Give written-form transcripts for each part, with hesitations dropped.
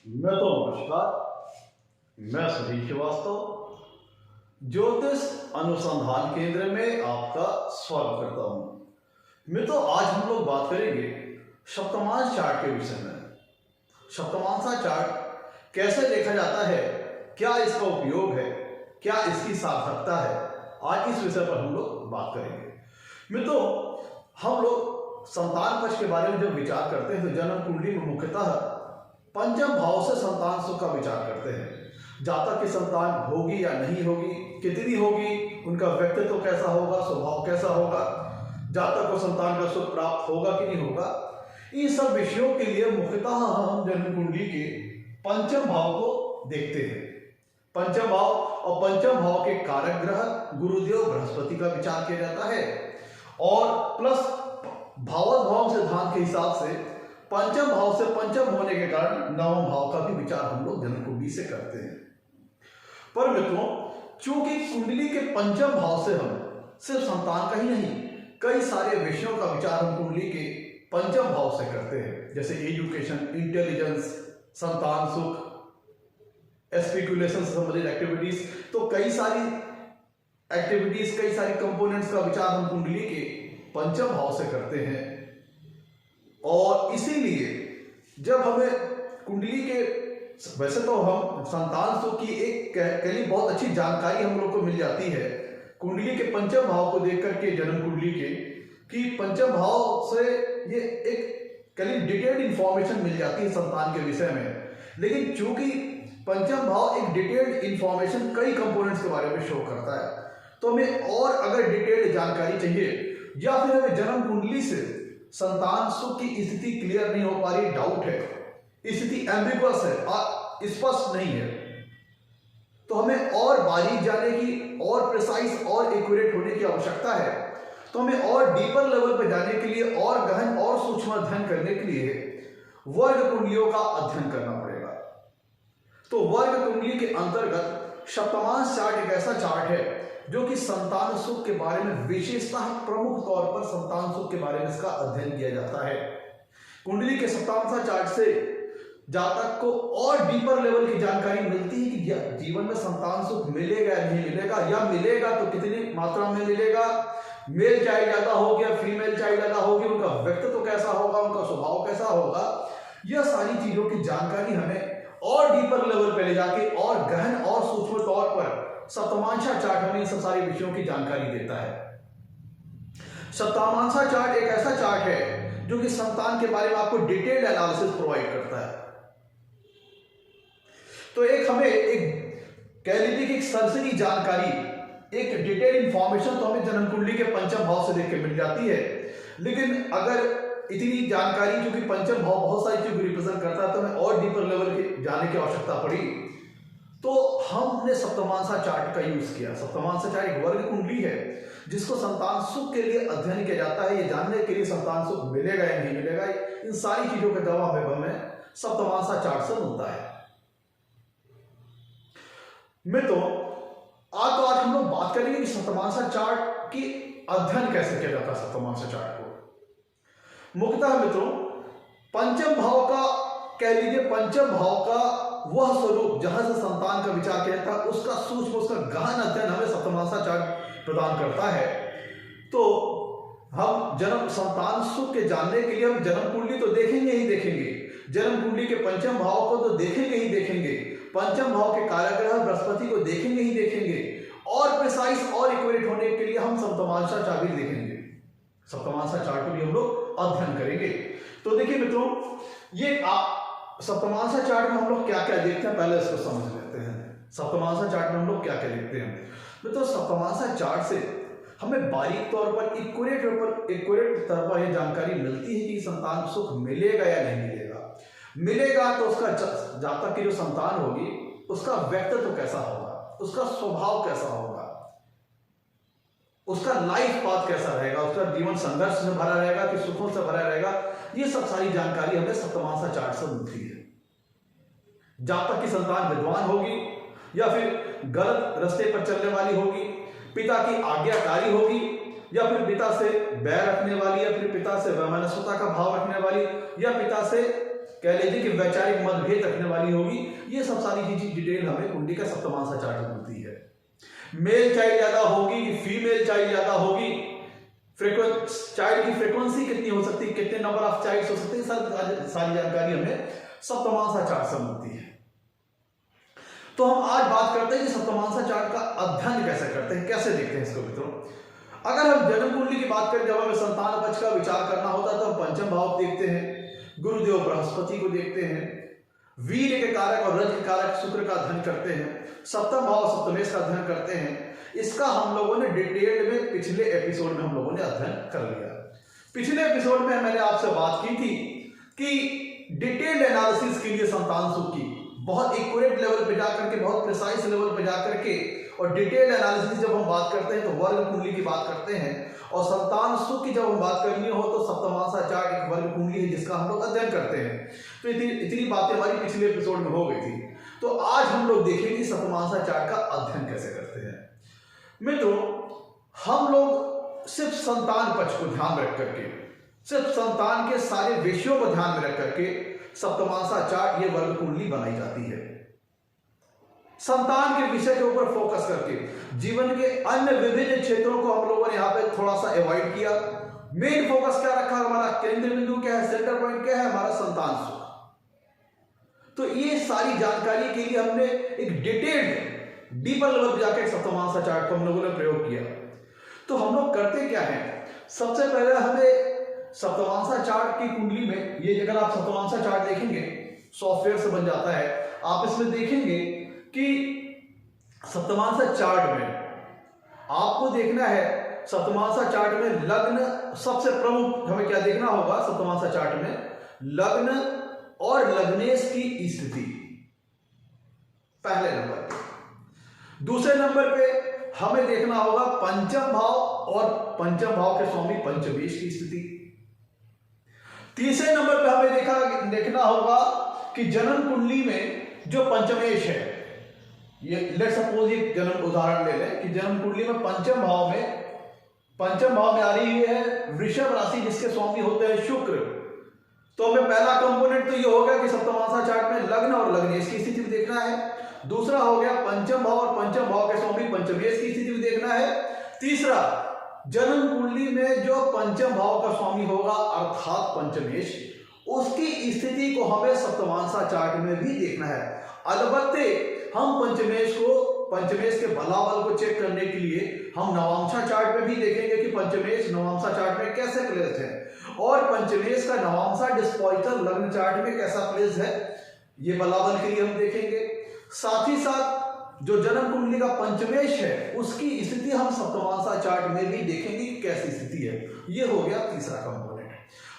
नमस्कार। मैं सुधीर श्रीवास्तव ज्योतिष अनुसंधान केंद्र में आपका स्वागत करता हूं। मित्रों, आज हम लोग बात करेंगे सप्तमांश चार्ट के विषय में। सप्तमांशा चार्ट कैसे देखा जाता है, क्या इसका उपयोग है, क्या इसकी सार्थकता है, आज इस विषय पर हम लोग बात करेंगे। मित्रों, हम लोग संतान पक्ष के बारे में जब विचार करते हैं तो जन्म कुंडली में मुख्यतः पंचम भाव से संतान सुख का विचार करते हैं। जातक की संतान होगी या नहीं होगी, कितनी होगी, उनका व्यक्तित्व कैसा होगा, स्वभाव कैसा होगा, जातक को संतान का सुख प्राप्त होगा कि नहीं होगा, इन सब विषयों के लिए मुख्यतः हम जन्म कुंडली के पंचम भाव को देखते हैं। पंचम भाव और पंचम भाव के कारक ग्रह गुरुदेव बृहस्पति का विचार किया जाता है और प्लस भावत भाव सिद्धांत के हिसाब से पंचम भाव से पंचम होने के कारण नवम भाव का भी विचार हम लोग जन्म कुंडली से करते हैं। पर मित्रों, चूंकि कुंडली के पंचम भाव से हम सिर्फ संतान का ही नहीं, कई सारे विषयों का विचार हम कुंडली के पंचम भाव से करते हैं, जैसे एजुकेशन, इंटेलिजेंस, संतान सुख, स्पेकुलेशन से संबंधित एक्टिविटीज। तो कई सारी एक्टिविटीज, कई सारी कंपोनेंट्स का विचार हम कुंडली के पंचम भाव से करते हैं। और इसीलिए जब हमें कुंडली के, वैसे तो हम संतान सुख की एक बहुत अच्छी जानकारी हम लोग को मिल जाती है कुंडली के पंचम भाव को देख करके, जन्म कुंडली के, कि पंचम भाव से ये एक डिटेल्ड इंफॉर्मेशन मिल जाती है संतान के विषय में। लेकिन चूंकि पंचम भाव एक डिटेल्ड इंफॉर्मेशन कई कंपोनेंट्स के बारे में शो करता है, तो हमें और अगर डिटेल्ड जानकारी चाहिए या फिर हमें जन्म कुंडली से संतान सुख की स्थिति क्लियर नहीं हो पा रही, डाउट है, स्थिति एम्बिगुअस है, स्पष्ट नहीं है, तो हमें और बारीक जाने की, और प्रिसाइज और एक्यूरेट होने की आवश्यकता है। तो हमें और डीपर लेवल पर जाने के लिए, और गहन और सूक्ष्म अध्ययन करने के लिए वर्ग कुंडलियों का अध्ययन करना पड़ेगा। तो वर्ग कुंडली के अंतर्गत सप्तमांश चार्ट एक ऐसा चार्ट है जो कि संतान सुख के बारे में विशेषतः प्रमुख तौर पर संतान सुख के बारे में इसका अध्ययन किया जाता है। कुंडली के सप्तमांशा चार्ट से जातक को और डीपर लेवल की जानकारी मिलती है कि जीवन में संतान सुख मिलेगा या नहीं मिलेगा, या मिलेगा तो कितनी मात्रा में मिलेगा, मेल चाइल्ड ज्यादा हो गया, फीमेल चाइल्ड ज्यादा होगी, उनका व्यक्तित्व कैसा होगा, उनका स्वभाव कैसा होगा, यह सारी चीजों की जानकारी हमें और डीपर लेवल पे ले जाके और गहन और सूक्ष्म तौर पर सप्तमांशा चार्ट हमें इन सब सारे विषयों की जानकारी देता है। सप्तमांशा चार्ट एक ऐसा चार्ट है जो कि संतान के बारे में आपको डिटेल्ड एनालिसिस प्रोवाइड करता है। तो एक हमें एक कह लीजिए कि एक सरसरी जानकारी, एक डिटेल इंफॉर्मेशन तो हमें जन्म कुंडली के पंचम भाव से देख के मिल जाती है। लेकिन अगर इतनी जानकारी, जो कि पंचम भाव बहुत सारी चीजों को रिप्रेजेंट करता है, तो हमें और डीपर लेवल के जाने की आवश्यकता पड़ी, तो हमने सप्तमांशा चार्ट का यूज किया। सप्तमांशा चार्ट एक वर्ग कुंडली है जिसको संतान सुख के लिए अध्ययन किया जाता है, ये जानने के लिए संतान सुख मिलेगा या नहीं मिलेगा, इन सारी चीजों का जवाब हमें सप्तमांशा चार्ट से मिलता है। मित्रों, आज हम लोग बात करेंगे कि सप्तमांशा चार्ट की अध्ययन कैसे किया जाता है। सप्तमांशा चार्ट को मुख्यतः मित्रों पंचम भाव का, कह लीजिए पंचम भाव का वह स्वरूप जहां से संतान का विचार किया जाता है, उसका सूक्ष्म, उसका गहन अध्ययन हमें सप्तमांशा चार्ट प्रदान करता है। तो हम जन्म संतान सुख के जानने के लिए हम जन्म कुंडली तो देखेंगे ही देखेंगे, जन्म कुंडली के पंचम भाव को तो देखेंगे ही देखेंगे, पंचम भाव के कारक ग्रह बृहस्पति को देखेंगे ही देखेंगे, और प्रिसाइज और एक्यूरेट होने के लिए हम सप्तमांशा चार्ट भी देखेंगे, सप्तमांशा चार्ट को भी हम लोग अध्ययन करेंगे। तो देखिए मित्रों, ये सप्तमांशा चार्ट में हम लोग क्या क्या देखते हैं, पहले इसको समझ लेते हैं। सप्तमांशा चार्ट में हम लोग क्या क्या देखते हैं। तो सप्तमांशा चार्ट से हमें बारीक तौर पर, एक्यूरेट तौर पर यह जानकारी मिलती है कि संतान सुख मिलेगा या नहीं मिलेगा। मिलेगा तो उसका जातक की जो संतान होगी उसका व्यक्तित्व कैसा होगा, उसका स्वभाव कैसा होगा, उसका लाइफ पाथ कैसा रहेगा, उसका जीवन संघर्ष से भरा रहेगा कि सुखों से भरा रहेगा, ये सब सारी जानकारी हमें सप्तमांशा चार्ट से मिलती है। जातक की संतान विद्वान होगी या फिर गलत रास्ते पर चलने वाली होगी, पिता की आज्ञाकारी होगी या फिर पिता से बैर रखने वाली, या फिर पिता से वैमनस्यता का भाव रखने वाली, या पिता से कह लीजिए कि वैचारिक मतभेद रखने वाली होगी। ये सब सारी चीजें डिटेल हमें कुंडली का सप्तमांसा चार्ट में मिलती है। मेल चाइल्ड ज्यादा होगी कि फीमेल चाइल्ड ज्यादा होगी, चाइल्ड की फ्रीक्वेंसी कितनी हो सकती है, कितने नंबर ऑफ चाइल्ड हो सकते हैं, सारी जानकारी हमें सप्तमांसा चार्ट से मिलती है। तो हम आज बात करते हैं कि सप्तमांसा चार्ट का अध्ययन कैसे करते हैं, कैसे देखते हैं इसको मित्रों। अगर हम जन्म कुंडली की बात करें, जब हमें संतान पक्ष का विचार करना होता है तो हम पंचम भाव को देखते हैं, गुरुदेव बृहस्पति को देखते हैं, वीर के कारक और रज के कारक शुक्र का अध्ययन करते हैं, सप्तम भाव सप्तमेश का अध्ययन करते हैं। इसका हम लोगों ने डिटेल में पिछले एपिसोड में हम लोगों ने अध्ययन कर लिया। पिछले एपिसोड में मैंने आपसे बात की थी कि डिटेल्ड एनालिसिस के लिए संतान सुख की बहुत एक्यूरेट लेवल पे जाकर के, बहुत प्रिसाइज लेवल पे जाकर के, और डिटेल्ड एनालिसिस जब हम बात करते हैं तो वर्ग कुंडली की बात करते हैं, और संतान सुख की जब हम बात करनी हो तो सप्तमांसा चार्ट एक वर्ग कुंडली है जिसका हम लोग अध्ययन करते हैं। तो इतनी बातें हमारी पिछले एपिसोड में हो गई थी। तो आज हम लोग देखेंगे सप्तमांसा चार्ट का अध्ययन कैसे करते हैं। मित्रों, हम लोग सिर्फ संतान पक्ष को ध्यान रख करके, सिर्फ संतान के सारे विषयों को ध्यान में रख करके सप्तमांसा चार्ट ये वर्ग कुंडली बनाई जाती है। संतान के विषय के ऊपर फोकस करके जीवन के अन्य विभिन्न क्षेत्रों को हम लोगों ने यहाँ पे थोड़ा सा अवॉइड किया। मेन फोकस क्या रखा, हमारा केंद्र बिंदु क्या है, सेंटर पॉइंट क्या है, हमारा संतान सुख। तो ये सारी जानकारी के लिए हमने एक डिटेल्ड डीपर लेवल पे जाकर सप्तमांसा चार्ट को हम लोगों ने प्रयोग किया। तो हम लोग करते क्या है, सबसे पहले हमें सप्तमांसा चार्ट की कुंडली में, ये अगर आप सप्तमांसा चार्ट देखेंगे सॉफ्टवेयर से बन जाता है, आप इसमें देखेंगे कि सप्तमांसा चार्ट में आपको देखना है, सप्तमांसा चार्ट में लग्न सबसे प्रमुख हमें क्या देखना होगा, सप्तमांसा चार्ट में लग्न और लग्नेश की स्थिति पहले नंबर पे। दूसरे नंबर पे हमें देखना होगा पंचम भाव और पंचम भाव के स्वामी पंचमेश की स्थिति। तीसरे नंबर पे हमें देखना होगा कि जन्म कुंडली में जो पंचमेश है, ये लेट सपोज एक जन्म उदाहरण ले लें कि जन्म कुंडली में पंचम भाव में आ रही है वृषभ राशि जिसके स्वामी होते हैं शुक्र। तो हमें पहला कंपोनेंट तो ये हो गया कि सप्तमांसा चार्ट में लग्न और लग्नेश की स्थिति भी देखना है। दूसरा हो गया पंचम भाव और पंचम भाव के स्वामी पंचमेश की स्थिति भी देखना है। तीसरा, जन्म कुंडली में जो पंचम भाव का स्वामी होगा अर्थात पंचमेश, उसकी स्थिति को हमें सप्तमांसा चार्ट में भी देखना है। अलबत्ते हम पंचमेश के बलाबल को चेक करने के लिए हम नवांशा चार्ट में भी देखेंगे कि पंचमेश नवांशा चार्ट में कैसे प्लेस्ड है, और पंचमेश का नवांशा डिस्पोजिटर लग्न चार्ट में कैसा प्लेस है, ये बलाबल के लिए हम देखेंगे। साथ ही साथ जो जन्म कुंडली का पंचमेश है उसकी स्थिति हम सप्तमांसा चार्ट में भी देखेंगे कि कैसी स्थिति है। ये हो गया तीसरा कंपोनेंट।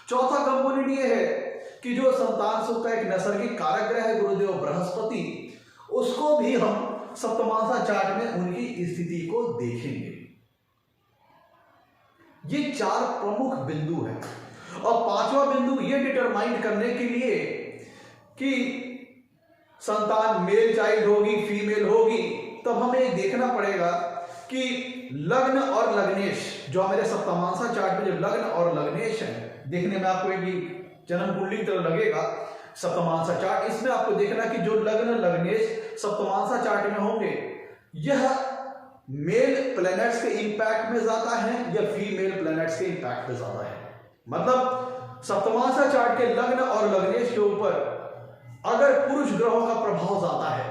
चौथा कंपोनेंट ये है कि जो संतान सुख का एक नैसर्गिक कारक ग्रह है गुरुदेव बृहस्पति, उसको भी हम सप्तमांसा चार्ट में उनकी स्थिति को देखेंगे। ये चार प्रमुख बिंदु हैं। और पांचवा बिंदु ये डिटरमाइन करने के लिए कि संतान मेल चाइल्ड होगी फीमेल होगी, तब हमें देखना पड़ेगा कि लग्न और लग्नेश, जो हमारे सप्तमांसा चार्ट में जो लग्न और लग्नेश है, देखने में आपको एक जन्म कुंडली की तरह लगेगा सप्तमांसा चार्ट। इसमें आपको देखना कि जो लग्न लग्नेश सप्तमांसा चार्ट में होंगे, यह मेल प्लैनेट्स के इंपैक्ट में ज्यादा है या फीमेल प्लैनेट्स के इंपैक्ट में ज्यादा है। मतलब सप्तमांसा चार्ट के लग्न और लग्नेश के ऊपर अगर पुरुष ग्रहों का प्रभाव ज्यादा है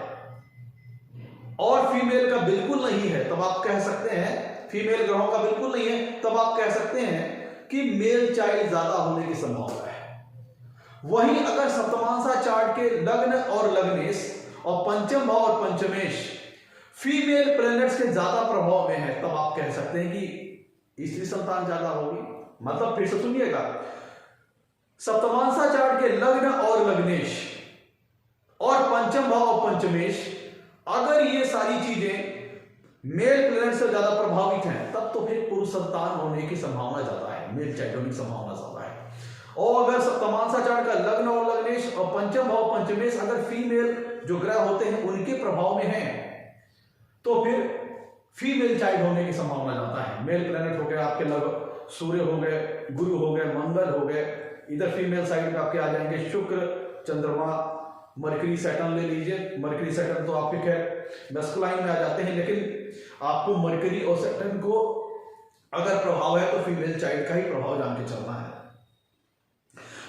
और फीमेल का बिल्कुल नहीं है, तब आप कह सकते हैं, फीमेल ग्रहों का बिल्कुल नहीं है, तब आप कह सकते हैं कि मेल चाइल्ड ज्यादा होने की संभावना है। वहीं अगर सप्तमांसा चार्ट के लग्न और लग्नेश और पंचम भाव और पंचमेश फीमेल प्लैनेट्स के ज्यादा प्रभाव में है, तब आप कह सकते हैं कि स्त्री संतान ज्यादा होगी। मतलब फिर से सुनिएगा, सप्तमांसा चार्ट के लग्न और लग्नेश और पंचम भाव और पंचमेश, अगर ये सारी चीजें मेल प्लैनेट से ज्यादा प्रभावित हैं, तब तो फिर पुरुष संतान होने की संभावना ज्यादा है, मेल चाइल्ड होने की संभावना ज्यादा है। और अगर सप्तमांसा चार्ट का लग्न और लग्नेश और पंचम भाव पंचमेश अगर फीमेल जो ग्रह होते हैं उनके प्रभाव में है, तो फिर फीमेल चाइल्ड होने की संभावना ज्यादा है। मेल प्लैनेट हो गए आपके लगभग सूर्य हो गए, गुरु हो गए, मंगल हो गए, इधर फीमेल साइड में आपके आ जाएंगे शुक्र, चंद्रमा, मरकरी सैटर्न ले लीजिए। मरकरी सैटर्न तो आपके खैर मैस्कुलाइन में आ जाते हैं, लेकिन आपको मरकरी और सैटर्न को अगर प्रभाव है तो फीमेल चाइल्ड का ही प्रभाव जान के चलना है।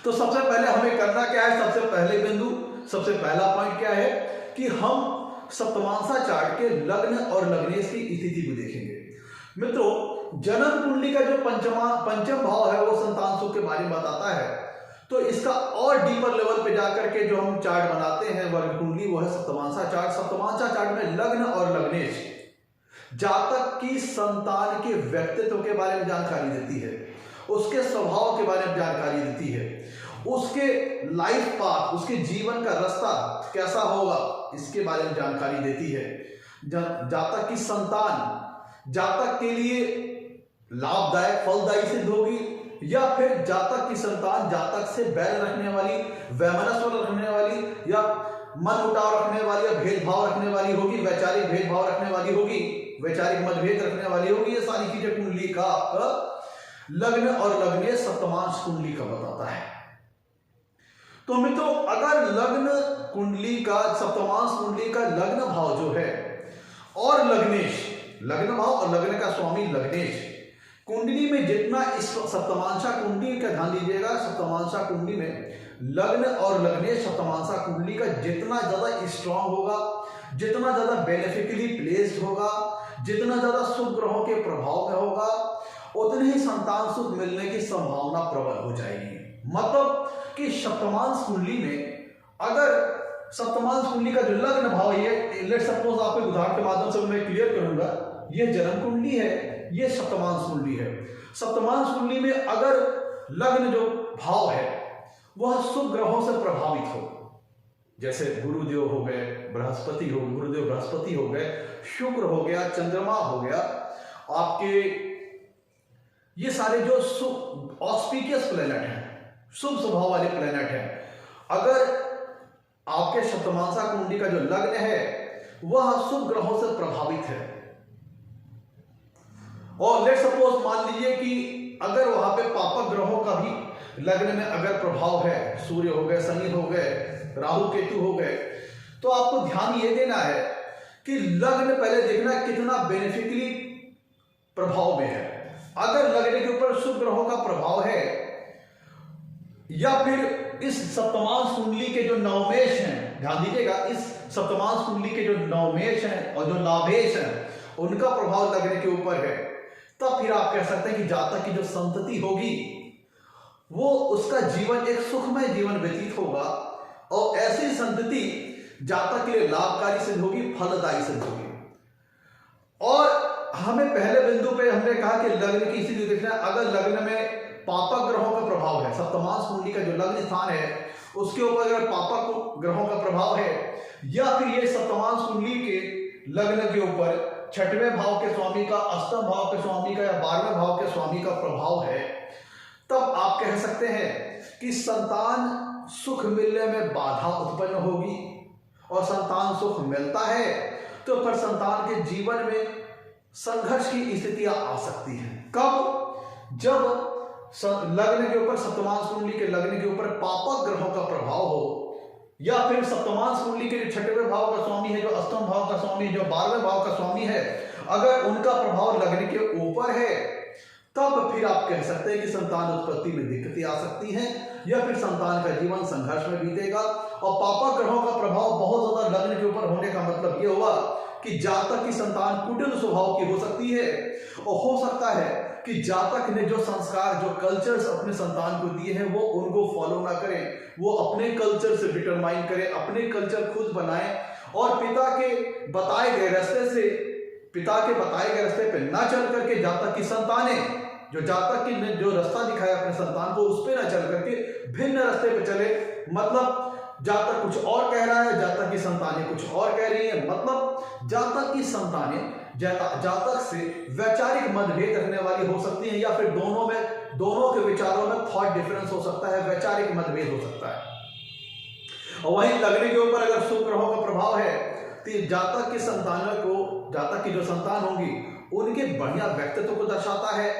तो सबसे पहले हमें करना क्या है, सबसे पहले बिंदु, सबसे पहला पॉइंट क्या है कि हम सप्तमांसा चार्ट के लग्न और लग्नेश की स्थिति को देखेंगे। मित्रों, जन्म कुंडली का जो पंचम भाव है वो संतान सुख के बारे में बताता है। तो इसका और डीपर लेवल पे जाकर के जो हम चार्ट बनाते हैं वर्ग कुंडली, वो है सप्तमांसा चार्ट। सप्तमांसा चार्ट में लग्न और लग्नेश जातक की संतान के व्यक्तित्व के बारे में जानकारी देती है, उसके स्वभाव के बारे में जानकारी देती है, उसके लाइफ पाथ, उसके जीवन का रास्ता कैसा होगा इसके बारे में जानकारी देती है। जातक की संतान जातक के लिए लाभदायक फलदायी सिद्ध होगी, या फिर जातक की संतान जातक से बैर रखने वाली, वैमनस्य रखने वाली, या मन मुटाव रखने वाली, या भेदभाव रखने वाली होगी, वैचारिक भेदभाव रखने वाली होगी, वैचारिक मतभेद रखने वाली होगी। ये सारी चीजें कुंडली का आपका लग्न और लग्नेश सप्तमांश कुंडली का बताता है। तो मित्रों, अगर लग्न कुंडली का, सप्तमांश कुंडली का लग्न भाव जो है और लग्नेश, लग्न भाव और लग्न का स्वामी लग्नेश, कुंडली में जितना इस सप्तमांशा कुंडली का ध्यान दीजिएगा, सप्तमांशा कुंडली में लग्न और लग्नेश सप्तमांशा कुंडली का जितना ज्यादा स्ट्रांग होगा, जितना ज्यादा बेनिफिकली प्लेस्ड होगा, जितना ज्यादा शुभ ग्रहों के प्रभाव में होगा, उतने ही संतान सुख मिलने की संभावना प्रबल हो जाएगी। मतलब कि सप्तमांश कुंडली में, अगर सप्तमांश कुंडली का जो लग्न भाव है, लेट सपोज आपको उदाहरण के माध्यम से मैं क्लियर करूंगा, ये जन्म कुंडली है, ये सप्तमांश कुंडली है। सप्तमांश कुंडली में अगर लग्न जो भाव है वह शुभ ग्रहों से प्रभावित हो, जैसे गुरुदेव हो गए, बृहस्पति हो, गुरुदेव बृहस्पति हो गए, शुक्र हो गया, चंद्रमा हो गया, आपके ये सारे जो ऑस्पिशियस प्लेनेट हैं, शुभ स्वभाव वाले प्लेनेट हैं, अगर आपके सप्तमांसा कुंडली का जो लग्न है वह शुभ ग्रहों से प्रभावित है, और लेट सपोज मान लीजिए कि अगर वहां पे पापक ग्रहों का भी लग्न में अगर प्रभाव है, सूर्य हो गए, शनि हो गए, राहु केतु हो गए, तो आपको ध्यान ये देना है कि लग्न पहले देखना कितना बेनिफिकली प्रभाव में है। अगर लग्न के ऊपर शुभ ग्रहों का प्रभाव है, या फिर इस सप्तमांश कुंडली के जो नवमेश हैं, ध्यान दीजिएगा, इस सप्तमांश कुंडली के जो नवमेश हैं और जो लाभेश हैं उनका प्रभाव लग्न के ऊपर है, तब फिर आप कह सकते हैं कि जातक की जो संतति होगी वो, उसका जीवन एक सुखमय जीवन व्यतीत होगा, और ऐसी संतति जातक के लिए लाभकारी सिद्ध होगी, फलदायी सिद्ध होगी। और हमें पहले बिंदु पे हमने कहा कि लग्न की स्थिति देखना है। अगर लग्न में पापक ग्रहों का प्रभाव है, सप्तमांश कुंडली का जो लग्न स्थान है उसके ऊपर अगर पापक ग्रहों का प्रभाव है, या फिर ये सप्तमांश कुंडली के लग्न के ऊपर छठवें भाव के स्वामी का, अष्टम भाव के स्वामी का, या 12वें भाव के स्वामी का प्रभाव है, तब आप कह सकते हैं कि संतान सुख मिलने में बाधा उत्पन्न होगी, और संतान सुख मिलता है तो फिर संतान के जीवन में संघर्ष की स्थितियां आ सकती हैं। कब? जब लग्न के ऊपर, सप्तमांश कुंडली के लग्न के ऊपर पापक ग्रहों का प्रभाव हो, या फिर सप्तमांश कुंडली के जो छठवें भाव का स्वामी है, जो अष्टम भाव का स्वामी, जो 12वें भाव का स्वामी है, अगर उनका प्रभाव लग्न के ऊपर है, तब फिर आप कह सकते हैं कि संतान उत्पत्ति में दिक्कतें आ सकती हैं, या फिर संतान का जीवन संघर्ष में बीतेगा। और पापक ग्रहों का प्रभाव बहुत ज्यादा लग्न के ऊपर होने का मतलब यह हुआ कि जातक की संतान कुटिल स्वभाव की हो सकती है, और हो सकता है कि जातक ने जो संस्कार, जो कल्चर्स अपने संतान को दिए हैं वो उनको फॉलो ना करें, वो अपने कल्चर से डिटरमाइन करें, अपने कल्चर खुद बनाएं, और पिता के बताए गए रास्ते पे ना चल करके जातक की संतानें, जो जातक की ने जो रास्ता दिखाया अपने संतान को, उस पे ना चल करके भिन्न रास्ते पे चले। मतलब जातक कुछ और कह रहा है, जातक की संतानें कुछ और कह रही है, मतलब जातक की संतानें जातक से वैचारिक मतभेद रखने वाली हो सकती है, या फिर दोनों के विचारों में थॉट डिफरेंस हो सकता है, वैचारिक मतभेद हो सकता है। और वहीं लग्न के ऊपर अगर शुभ ग्रहों का प्रभाव है तो जातक की संतानों को, जातक की जो संतान होगी उनके बढ़िया व्यक्तित्व को दर्शाता है,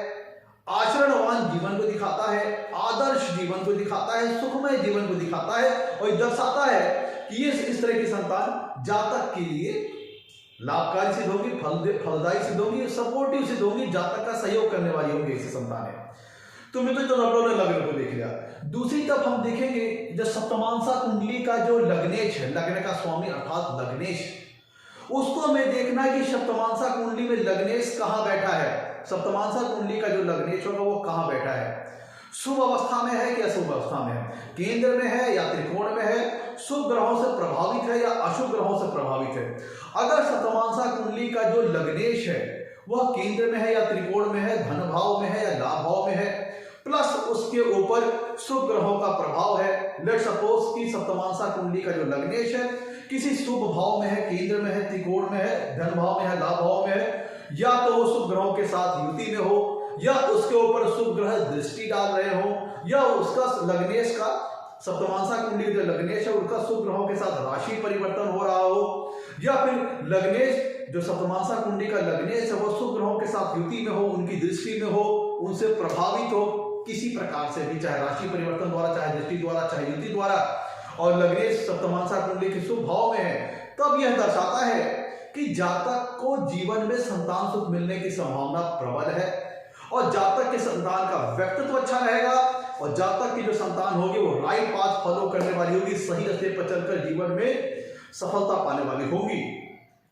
आचरणवान जीवन को दिखाता है, आदर्श जीवन को दिखाता है, सुखमय जीवन को दिखाता है और दर्शाता है कि ये इस तरह की संतान जातक के लिए लाभकारी सिद्ध होगी, फलदायी सिद्ध होगी, सपोर्टिव सिद्ध होगी, जातक का सहयोग करने वाली होगी ऐसी संतानें। तो मित्रों, तो हम लोगों ने लग्न को देख लिया। दूसरी तरफ हम देखेंगे जो सप्तमांसा कुंडली का जो लग्नेश है, लग्न का स्वामी अर्थात लग्नेश, उसको हमें देखना है कि सप्तमांसा कुंडली में लग्नेश कहां बैठा है। सप्तमांसा कुंडली का जो लग्नेश होगा वो कहां बैठा है, शुभ अवस्था में है कि अशुभ अवस्था में है, केंद्र में है या त्रिकोण में है, शुभ ग्रहों से प्रभावित है या अशुभ ग्रहों से प्रभावित है। अगर सप्तमांसा कुंडली का जो लग्नेश है वह केंद्र में है या त्रिकोण में है, धन भाव में है या लाभ भाव में है, प्लस उसके ऊपर शुभ ग्रहों का प्रभाव है। लेट्स सपोज कि सप्तमांसा कुंडली का जो लग्नेश है किसी शुभ भाव में है, केंद्र में है, त्रिकोण में है, धन भाव में है, लाभ भाव में है, या तो वो शुभ ग्रहों के साथ युति में हो, या उसके ऊपर शुभ ग्रह दृष्टि डाल रहे हो, या उसका लग्नेश का सप्तमांसा कुंडली जो लग्नेश है उसका शुभ ग्रहों के साथ राशि परिवर्तन हो रहा हो, या फिर लग्नेश जो सप्तमांसा कुंडली का लग्नेश है वो शुभ ग्रहों के साथ युति में हो, उनकी दृष्टि में हो, उनसे प्रभावित हो किसी प्रकार से भी, चाहे राशि परिवर्तन द्वारा, चाहे दृष्टि द्वारा, चाहे युति द्वारा, और लग्नेश सप्तमांसा कुंडली के शुभ भाव में है, तब यह दर्शाता है कि जातक को जीवन में संतान सुख मिलने की संभावना प्रबल है और जातक के संतान का व्यक्तित्व अच्छा रहेगा और जातक की जो संतान होगी वो राइट पाथ फॉलो करने वाली होगी, सही रास्ते पर चलकर जीवन में सफलता पाने वाली होगी।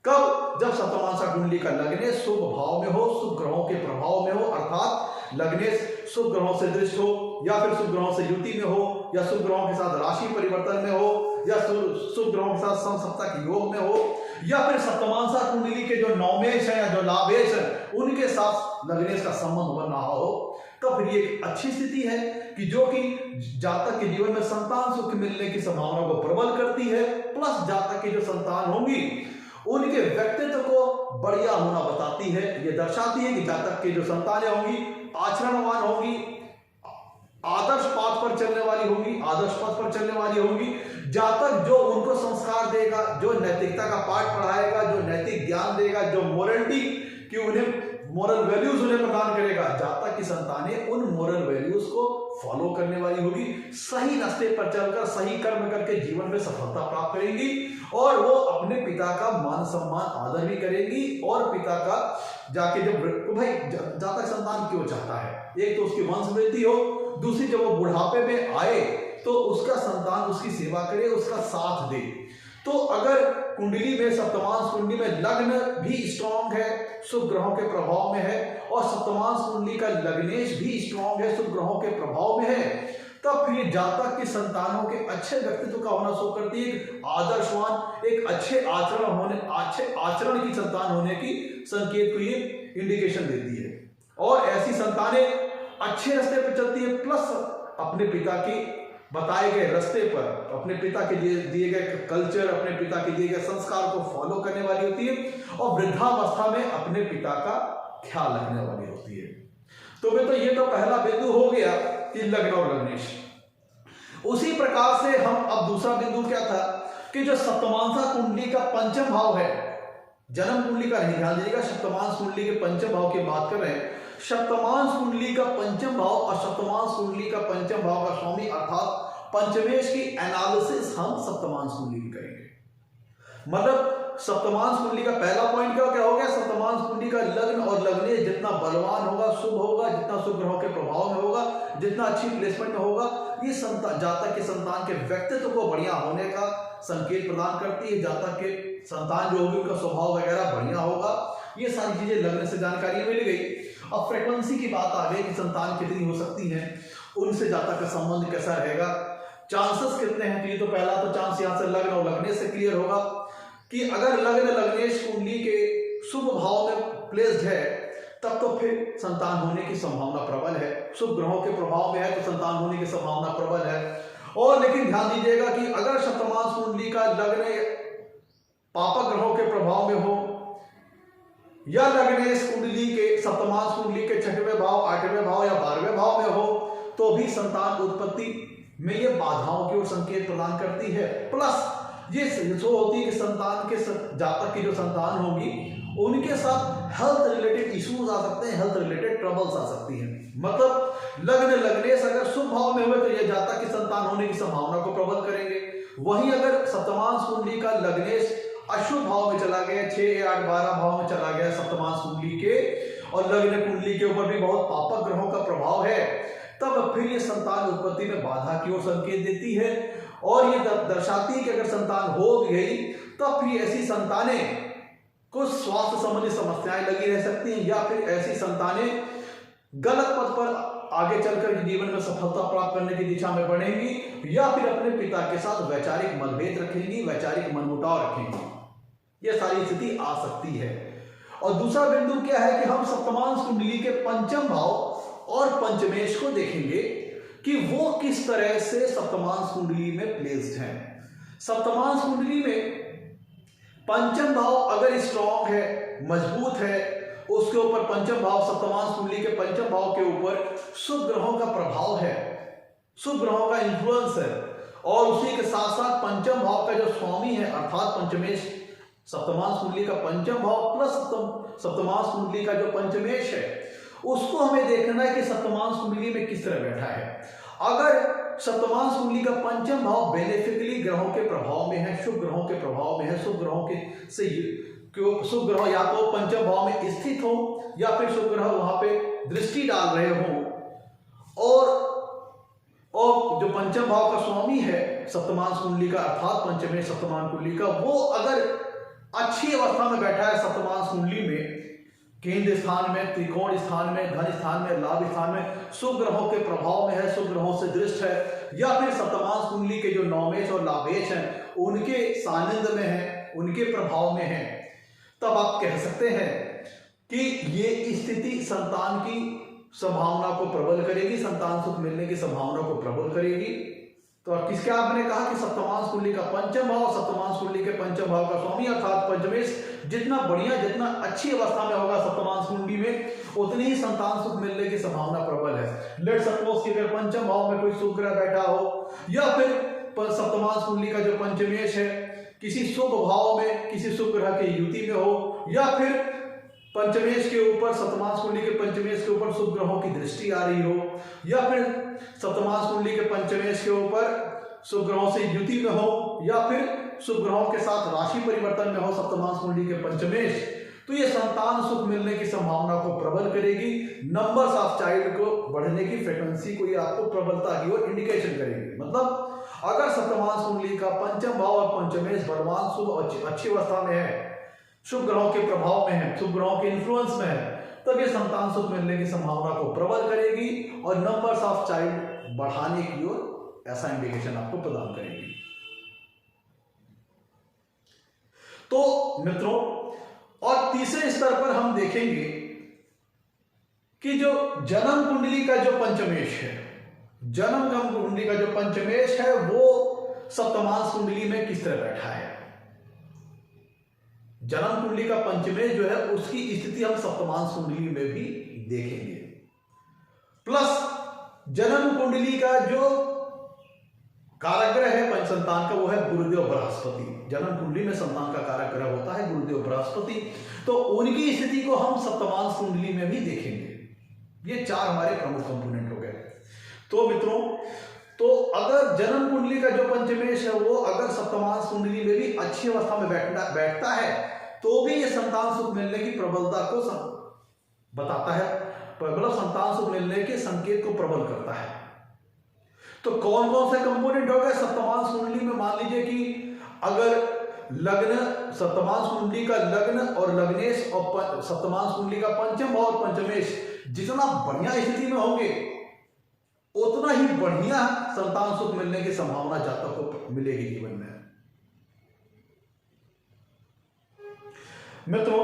कब? जब सप्तमांसा कुंडली का लग्नेश शुभ भाव में हो, शुभ ग्रहों के प्रभाव में हो, अर्थात लग्नेश शुभ ग्रहों से दृष्ट हो, या फिर शुभ ग्रहों से युति में हो, या शुभ ग्रहों के साथ राशि परिवर्तन में हो, या शुभ ग्रहों के साथ समसप्तक के योग में हो, या फिर सप्तमांसा कुंडली के जो नवमेश है या जो लाभेश है उनके साथ लग्नेश का संबंध बन रहा हो, तो फिर ये एक अच्छी स्थिति है कि जो कि जातक के जीवन में संतान सुख मिलने की संभावना को प्रबल करती है, प्लस जातक की जो संतान होंगी उनके व्यक्तित्व को बढ़िया होना बताती है। ये दर्शाती है कि जातक की जो संतानें होंगी आचरणवान होंगी, आदर्श पथ पर चलने वाली होंगी, आदर्श पथ पर चलने वाली होंगी। जातक जो उनको संस्कार देगा, जो नैतिकता का पाठ पढ़ाएगा, जो नैतिक ज्ञान देगा, जो मोरलिटी कि उन्हें मोरल वैल्यूज उन्हें प्रदान करेगा, जातक की संतानें उन मोरल वैल्यूज को फॉलो करने वाली होगी, सही रास्ते पर चलकर सही कर्म करके जीवन में सफलता प्राप्त करेंगी और वो अपने पिता का मान सम्मान आदर भी करेंगी। और पिता का जाके जब भाई जातक संतान क्यों चाहता है, एक तो उसकी वंश वृद्धि हो, दूसरी जब वो बुढ़ापे में आए तो उसका संतान उसकी सेवा करे, उसका साथ दे। तो अगर कुंडली में सप्तमांश कुंडली में लग्न भी स्ट्रांग है, शुभ ग्रहों के प्रभाव में है, और सप्तमांश कुंडली का लग्नेश भी स्ट्रांग है, शुभ ग्रहों के प्रभाव में है, तब फिर जातक के संतानों के अच्छे व्यक्तित्व का होना शो करती है, एक आदर्शवान, एक अच्छे आचरण की संतान होने की संकेत को ये इंडिकेशन देती है। और ऐसी संतानें अच्छे रास्ते पर चलती है, प्लस अपने पिता की बताए गए रास्ते पर, अपने पिता के दिए गए कल्चर, अपने पिता के दिए गए संस्कार को फॉलो करने वाली होती है और वृद्धावस्था में अपने पिता का ख्याल रखने वाली होती है। तो मैं तो ये तो पहला बिंदु हो गया कि लग्न और लग्नेश। उसी प्रकार से हम अब दूसरा बिंदु क्या था कि जो सप्तमांसा कुंडली का पंचम भाव है, जन्म कुंडली का नहीं, ध्यान दीजिएगा, सप्तमांश कुंडली के पंचम भाव की बात कर रहे हैं। सप्तमांश कुंडली का पंचम भाव और सप्तमांश कुंडली का पंचम भाव का स्वामी अर्थात पंचमेश की एनालिसिस हम सप्तमांश कुंडली की करेंगे। मतलब सप्तमांश कुंडली का पहला पॉइंट क्या हो गया, सप्तमांश कुंडली का लग्न और लग्नेश जितना बलवान होगा, शुभ होगा, जितना शुभ ग्रहों के प्रभाव में होगा, जितना अच्छी प्लेसमेंट में होगा, ये जातक के संतान के व्यक्तित्व को बढ़िया होने का संकेत प्रदान करती है। जातक के संतान जो होगी उनका स्वभाव वगैरह बढ़िया होगा। ये सारी चीजें लग्न से जानकारी मिल गई। अब फ्रीक्वेंसी की बात आ गई कि संतान कितनी हो सकती है, उनसे जातक का संबंध कैसा रहेगा, चांसेस कितने हैं। तो ये तो पहला तो चांस यहाँ से लग्न और लग्नेश से क्लियर होगा कि अगर लग्न लग्नेश कुंडली के शुभ भाव में प्लेस्ड है तब तो फिर संतान होने की संभावना प्रबल है। शुभ ग्रहों के प्रभाव में है तो संतान होने की संभावना प्रबल है। और लेकिन ध्यान दीजिएगा कि अगर सप्तमांश कुंडली का लग्न पापक ग्रहों के प्रभाव में हो या लग्नेश कुंडली के सप्तमांश कुंडली के 6वें भाव, 8वें भाव या 12वें भाव में हो तो भी संतान उत्पत्ति में ये बाधाओं की ओर संकेत प्रदान करती है। प्लस ये सो होती है कि संतान के जातक की जो संतान होगी उनके साथ हेल्थ रिलेटेड इश्यूज आ सकते हैं, हेल्थ रिलेटेड ट्रबल्स आ सकती हैं। मतलब लग्न लग्नेश अगर शुभ भाव में हुए तो यह जातक की संतान होने की संभावना को प्रबल करेंगे। वहीं अगर सप्तमांश कुंडली का लग्नेश अशुभ भाव में चला गया, 6, 8, 12 भाव में चला गया सप्तमांश कुंडली के, और लग्न कुंडली के ऊपर भी बहुत पापक ग्रहों का प्रभाव है, तब फिर ये संतान उत्पत्ति में बाधा की ओर संकेत देती है। और ये दर्शाती है कि अगर संतान हो गई तब फिर ऐसी संतानें कुछ स्वास्थ्य संबंधी समस्याएं लगी रह सकती हैं, या फिर ऐसी संतानें गलत पथ पर आगे चलकर जीवन में सफलता प्राप्त करने की दिशा में बढ़ेंगी, या फिर अपने पिता के साथ वैचारिक मतभेद रखेंगी, वैचारिक मनमुटाव रखेंगी। यह सारी स्थिति आ सकती है। और दूसरा बिंदु क्या है कि हम सप्तमांश कुंडली के पंचम भाव और पंचमेश को देखेंगे कि वो किस तरह से सप्तमांश कुंडली में प्लेस्ड हैं। सप्तमांश कुंडली में पंचम भाव अगर स्ट्रॉन्ग है, मजबूत है, उसके ऊपर पंचम भाव, सप्तमांश कुंडली के पंचम भाव के ऊपर शुभ ग्रहों का प्रभाव है, शुभ ग्रहों का इंफ्लुएंस है, और उसी के साथ साथ पंचम भाव का जो स्वामी है अर्थात पंचमेश, सप्तमांश कुंडली का पंचम भाव प्लस सप्तमांश कुंडली का जो पंचमेश है, उसको हमें देखना है कि सप्तमांश कुंडली में किस तरह बैठा है। अगर सप्तमांश कुंडली का पंचम भाव बेनिफिकली ग्रहों के प्रभाव में है, शुभ ग्रहों के प्रभाव में है, शुभ ग्रहों के से शुभ ग्रह या तो पंचम भाव में स्थित हो, या फिर शुभ ग्रह वहां पे दृष्टि डाल रहे हो, और जो पंचम भाव का स्वामी है सप्तमांश कुंडली का अर्थात पंचमेश सप्तमांश कुंडली का, वो अगर अच्छी अवस्था में बैठा है सप्तमांश कुंडली में, केंद्र स्थान में, त्रिकोण स्थान में, धन स्थान में, लाभ स्थान में, शुभ ग्रहों के प्रभाव में है, शुभ ग्रहों से दृष्ट है, या फिर सप्तमांश कुंडली के जो नवमेश और लाभेश हैं उनके सानिध्य में है, उनके प्रभाव में है, तब आप कह सकते हैं कि ये स्थिति संतान की संभावना को प्रबल करेगी, संतान सुख मिलने की संभावना को प्रबल करेगी। तो किसके आपने कहा कि सप्तमांश कुंडली का पंचम भाव, सप्तमांश कुंडली के पंचम भाव का स्वामी अर्थात पंचमेश जितना बढ़िया, जितना अच्छी अवस्था में होगा सप्तमांश कुंडली में, उतनी ही संतान सुख मिलने की संभावना प्रबल है। लेट सपोज कि अगर पंचम भाव में कोई शुभ ग्रह बैठा हो, या फिर सप्तमांश कुंडली का जो पंचमेश है किसी शुभ भाव में किसी शुभ ग्रह के युति में हो, या फिर पंचमेश के ऊपर, सप्तमांश कुंडली के पंचमेश के ऊपर शुभ ग्रहों की दृष्टि आ रही हो, या फिर सप्तमांश कुंडली के पंचमेश के ऊपर शुभ ग्रहों से युति में हो, या फिर शुभ ग्रहों के साथ राशि परिवर्तन में हो सप्तमांश कुंडली के पंचमेश, तो ये संतान सुख मिलने की संभावना को प्रबल करेगी। नंबर्स ऑफ चाइल्ड को बढ़ने की फ्रीक्वेंसी को ये आपको प्रबलता की ओर इंडिकेशन करेगी। मतलब अगर सप्तमांश कुंडली का पंचम भाव और पंचमेश बलवान शुभ अच्छी अवस्था में है, शुभ ग्रहों के प्रभाव में है, शुभ ग्रहों के इन्फ्लुएंस में है, तब ये संतान सुख मिलने की संभावना को प्रबल करेगी और नंबर्स ऑफ चाइल्ड बढ़ाने की ओर ऐसा इंडिकेशन आपको प्रदान करेगी। तो मित्रों, और तीसरे स्तर पर हम देखेंगे कि जो जन्म कुंडली का जो पंचमेश है, जन्म कुंडली का जो पंचमेश है वो सप्तमांश कुंडली में किस तरह बैठा है। जन्म कुंडली का पंचमेश जो है उसकी स्थिति हम सप्तमांश कुंडली में भी देखेंगे। प्लस जन्म कुंडली का जो कारक ग्रह है पंच संतान का वो है गुरुदेव बृहस्पति। जन्म कुंडली में संतान का कारक ग्रह होता है गुरुदेव बृहस्पति, तो उनकी स्थिति को हम सप्तमांश कुंडली में भी देखेंगे। ये चार हमारे प्रमुख कंपोनेंट हो गए। तो मित्रों, तो अगर जन्म कुंडली का जो पंचमेश है वो अगर सप्तमांश कुंडली में भी अच्छी अवस्था में बैठता है तो भी ये संतान सुख मिलने की प्रबलता को बताता है, मतलब संतान सुख मिलने के संकेत को प्रबल करता है। तो कौन कौन से कंपोनेंट हो गए सप्तमांश कुंडली में? मान लीजिए कि अगर लग्न, सप्तमांश कुंडली का लग्न और लग्नेश और सप्तमांश कुंडली का पंचम और पंचमेश जितना बढ़िया स्थिति में होंगे उतना ही बढ़िया संतान सुख मिलने की संभावना जातक को मिलेगी जीवन में। मित्रों,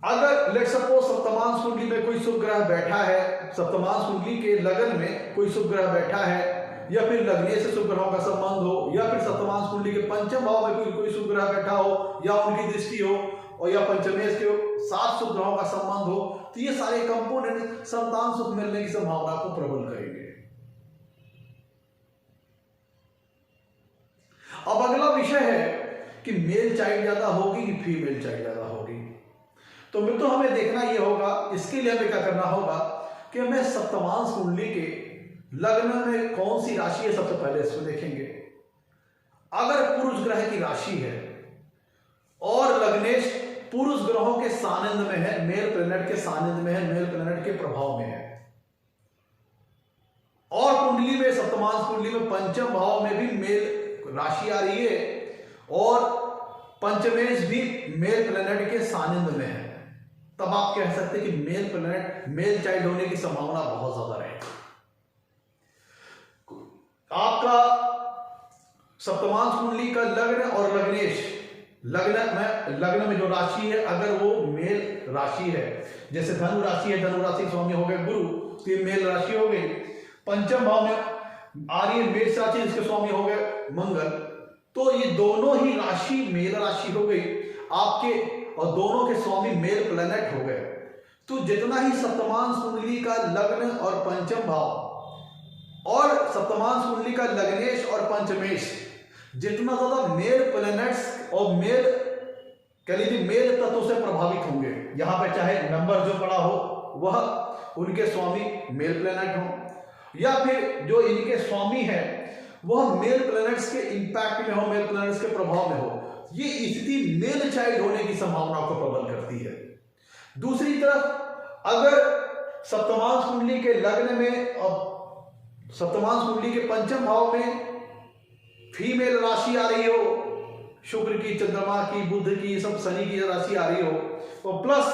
अगर लेट सपोज सप्तमांश कुंडली में कोई शुभ ग्रह बैठा है, सप्तमांश कुंडली के लगन में कोई शुभ ग्रह बैठा है, या फिर लग्न से शुभ ग्रहों का संबंध हो, या फिर सप्तमांश कुंडली के पंचम भाव में कोई शुभ ग्रह बैठा हो या उनकी दृष्टि हो, और या पंचमेश के सात शुभ ग्रहों का संबंध हो, तो ये सारे कंपोनेंट संतान सुख मिलने की संभावना को प्रबल करेंगे। अब अगला विषय है कि मेल चाइल्ड ज्यादा होगी कि फीमेल चाइल्ड ज्यादा होगी। तो मित्रों, हमें देखना यह होगा, इसके लिए हमें क्या करना होगा कि हमें सप्तमांश कुंडली के लग्न में कौन सी राशि है, सबसे पहले इसको देखेंगे। अगर पुरुष ग्रह की राशि है और लग्नेश पुरुष ग्रहों के सानिध्य में है, मेल प्लैनेट के सानिध्य में है, मेल प्लैनेट के प्रभाव में है, और कुंडली में सप्तमांश कुंडली में पंचम भाव में भी मेल राशि आ रही है और पंचमेश भी मेल प्लैनेट के सानिध्य में है, तब आप कह सकते हैं कि मेल प्लैनेट मेल चाइल्ड होने की संभावना बहुत ज्यादा रहेगी। आपका सप्तमांश कुंडली का लग्न और लग्नेश, लग्न में जो राशि है अगर वो मेल राशि है, जैसे धनु राशि है, धनु राशि स्वामी हो गए गुरु, तो ये मेल राशि हो गई। पंचम भाव में आ रही है मेष राशि, इसके स्वामी हो गए मंगल, तो ये दोनों ही राशि मेल राशि हो गई आपके, और दोनों के स्वामी मेल प्लैनेट हो गए। तो जितना ही सप्तमांश कुंडली का लग्न और पंचम भाव और सप्तमांश कुंडली का लग्नेश और पंचमेश जितना ज्यादा मेल प्लैनेट्स और मेल कह लीजिए मेल तत्वों से प्रभावित होंगे, यहां पे चाहे नंबर जो पड़ा हो वह उनके स्वामी मेल प्लैनेट हो या फिर जो इनके स्वामी है वह मेल प्लैनेट्स के इंपैक्ट में हो, मेल प्लैनेट्स के प्रभाव में हो, ये स्थिति मेल चाइल्ड होने की संभावना को प्रबल करती है। दूसरी तरफ अगर सप्तमांश कुंडली के लग्न में और सप्तमांश कुंडली के पंचम भाव में फीमेल राशि आ रही हो, शुक्र की, चंद्रमा की, बुध की, सब शनि की राशि आ रही हो, और प्लस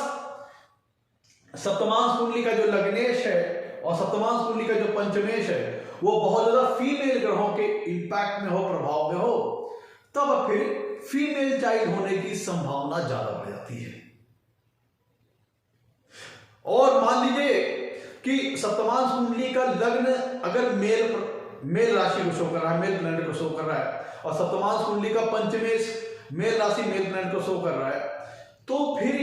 सप्तमांश कुंडली का जो लग्नेश है और सप्तमांश कुंडली का जो पंचमेश है वो बहुत ज्यादा फीमेल ग्रहों के इंपैक्ट में हो, प्रभाव में हो, तब फिर फीमेल चाइल्ड होने की संभावना ज्यादा बढ़ जाती है। और मान लीजिए कि सप्तमांश कुंडली का लग्न अगर मेल राशि को शो कर रहा है, मेल प्लैनेट को शो कर रहा है, और सप्तमांश कुंडली का पंचमेश मेल राशि मेल प्लैनेट को शो कर रहा है, तो फिर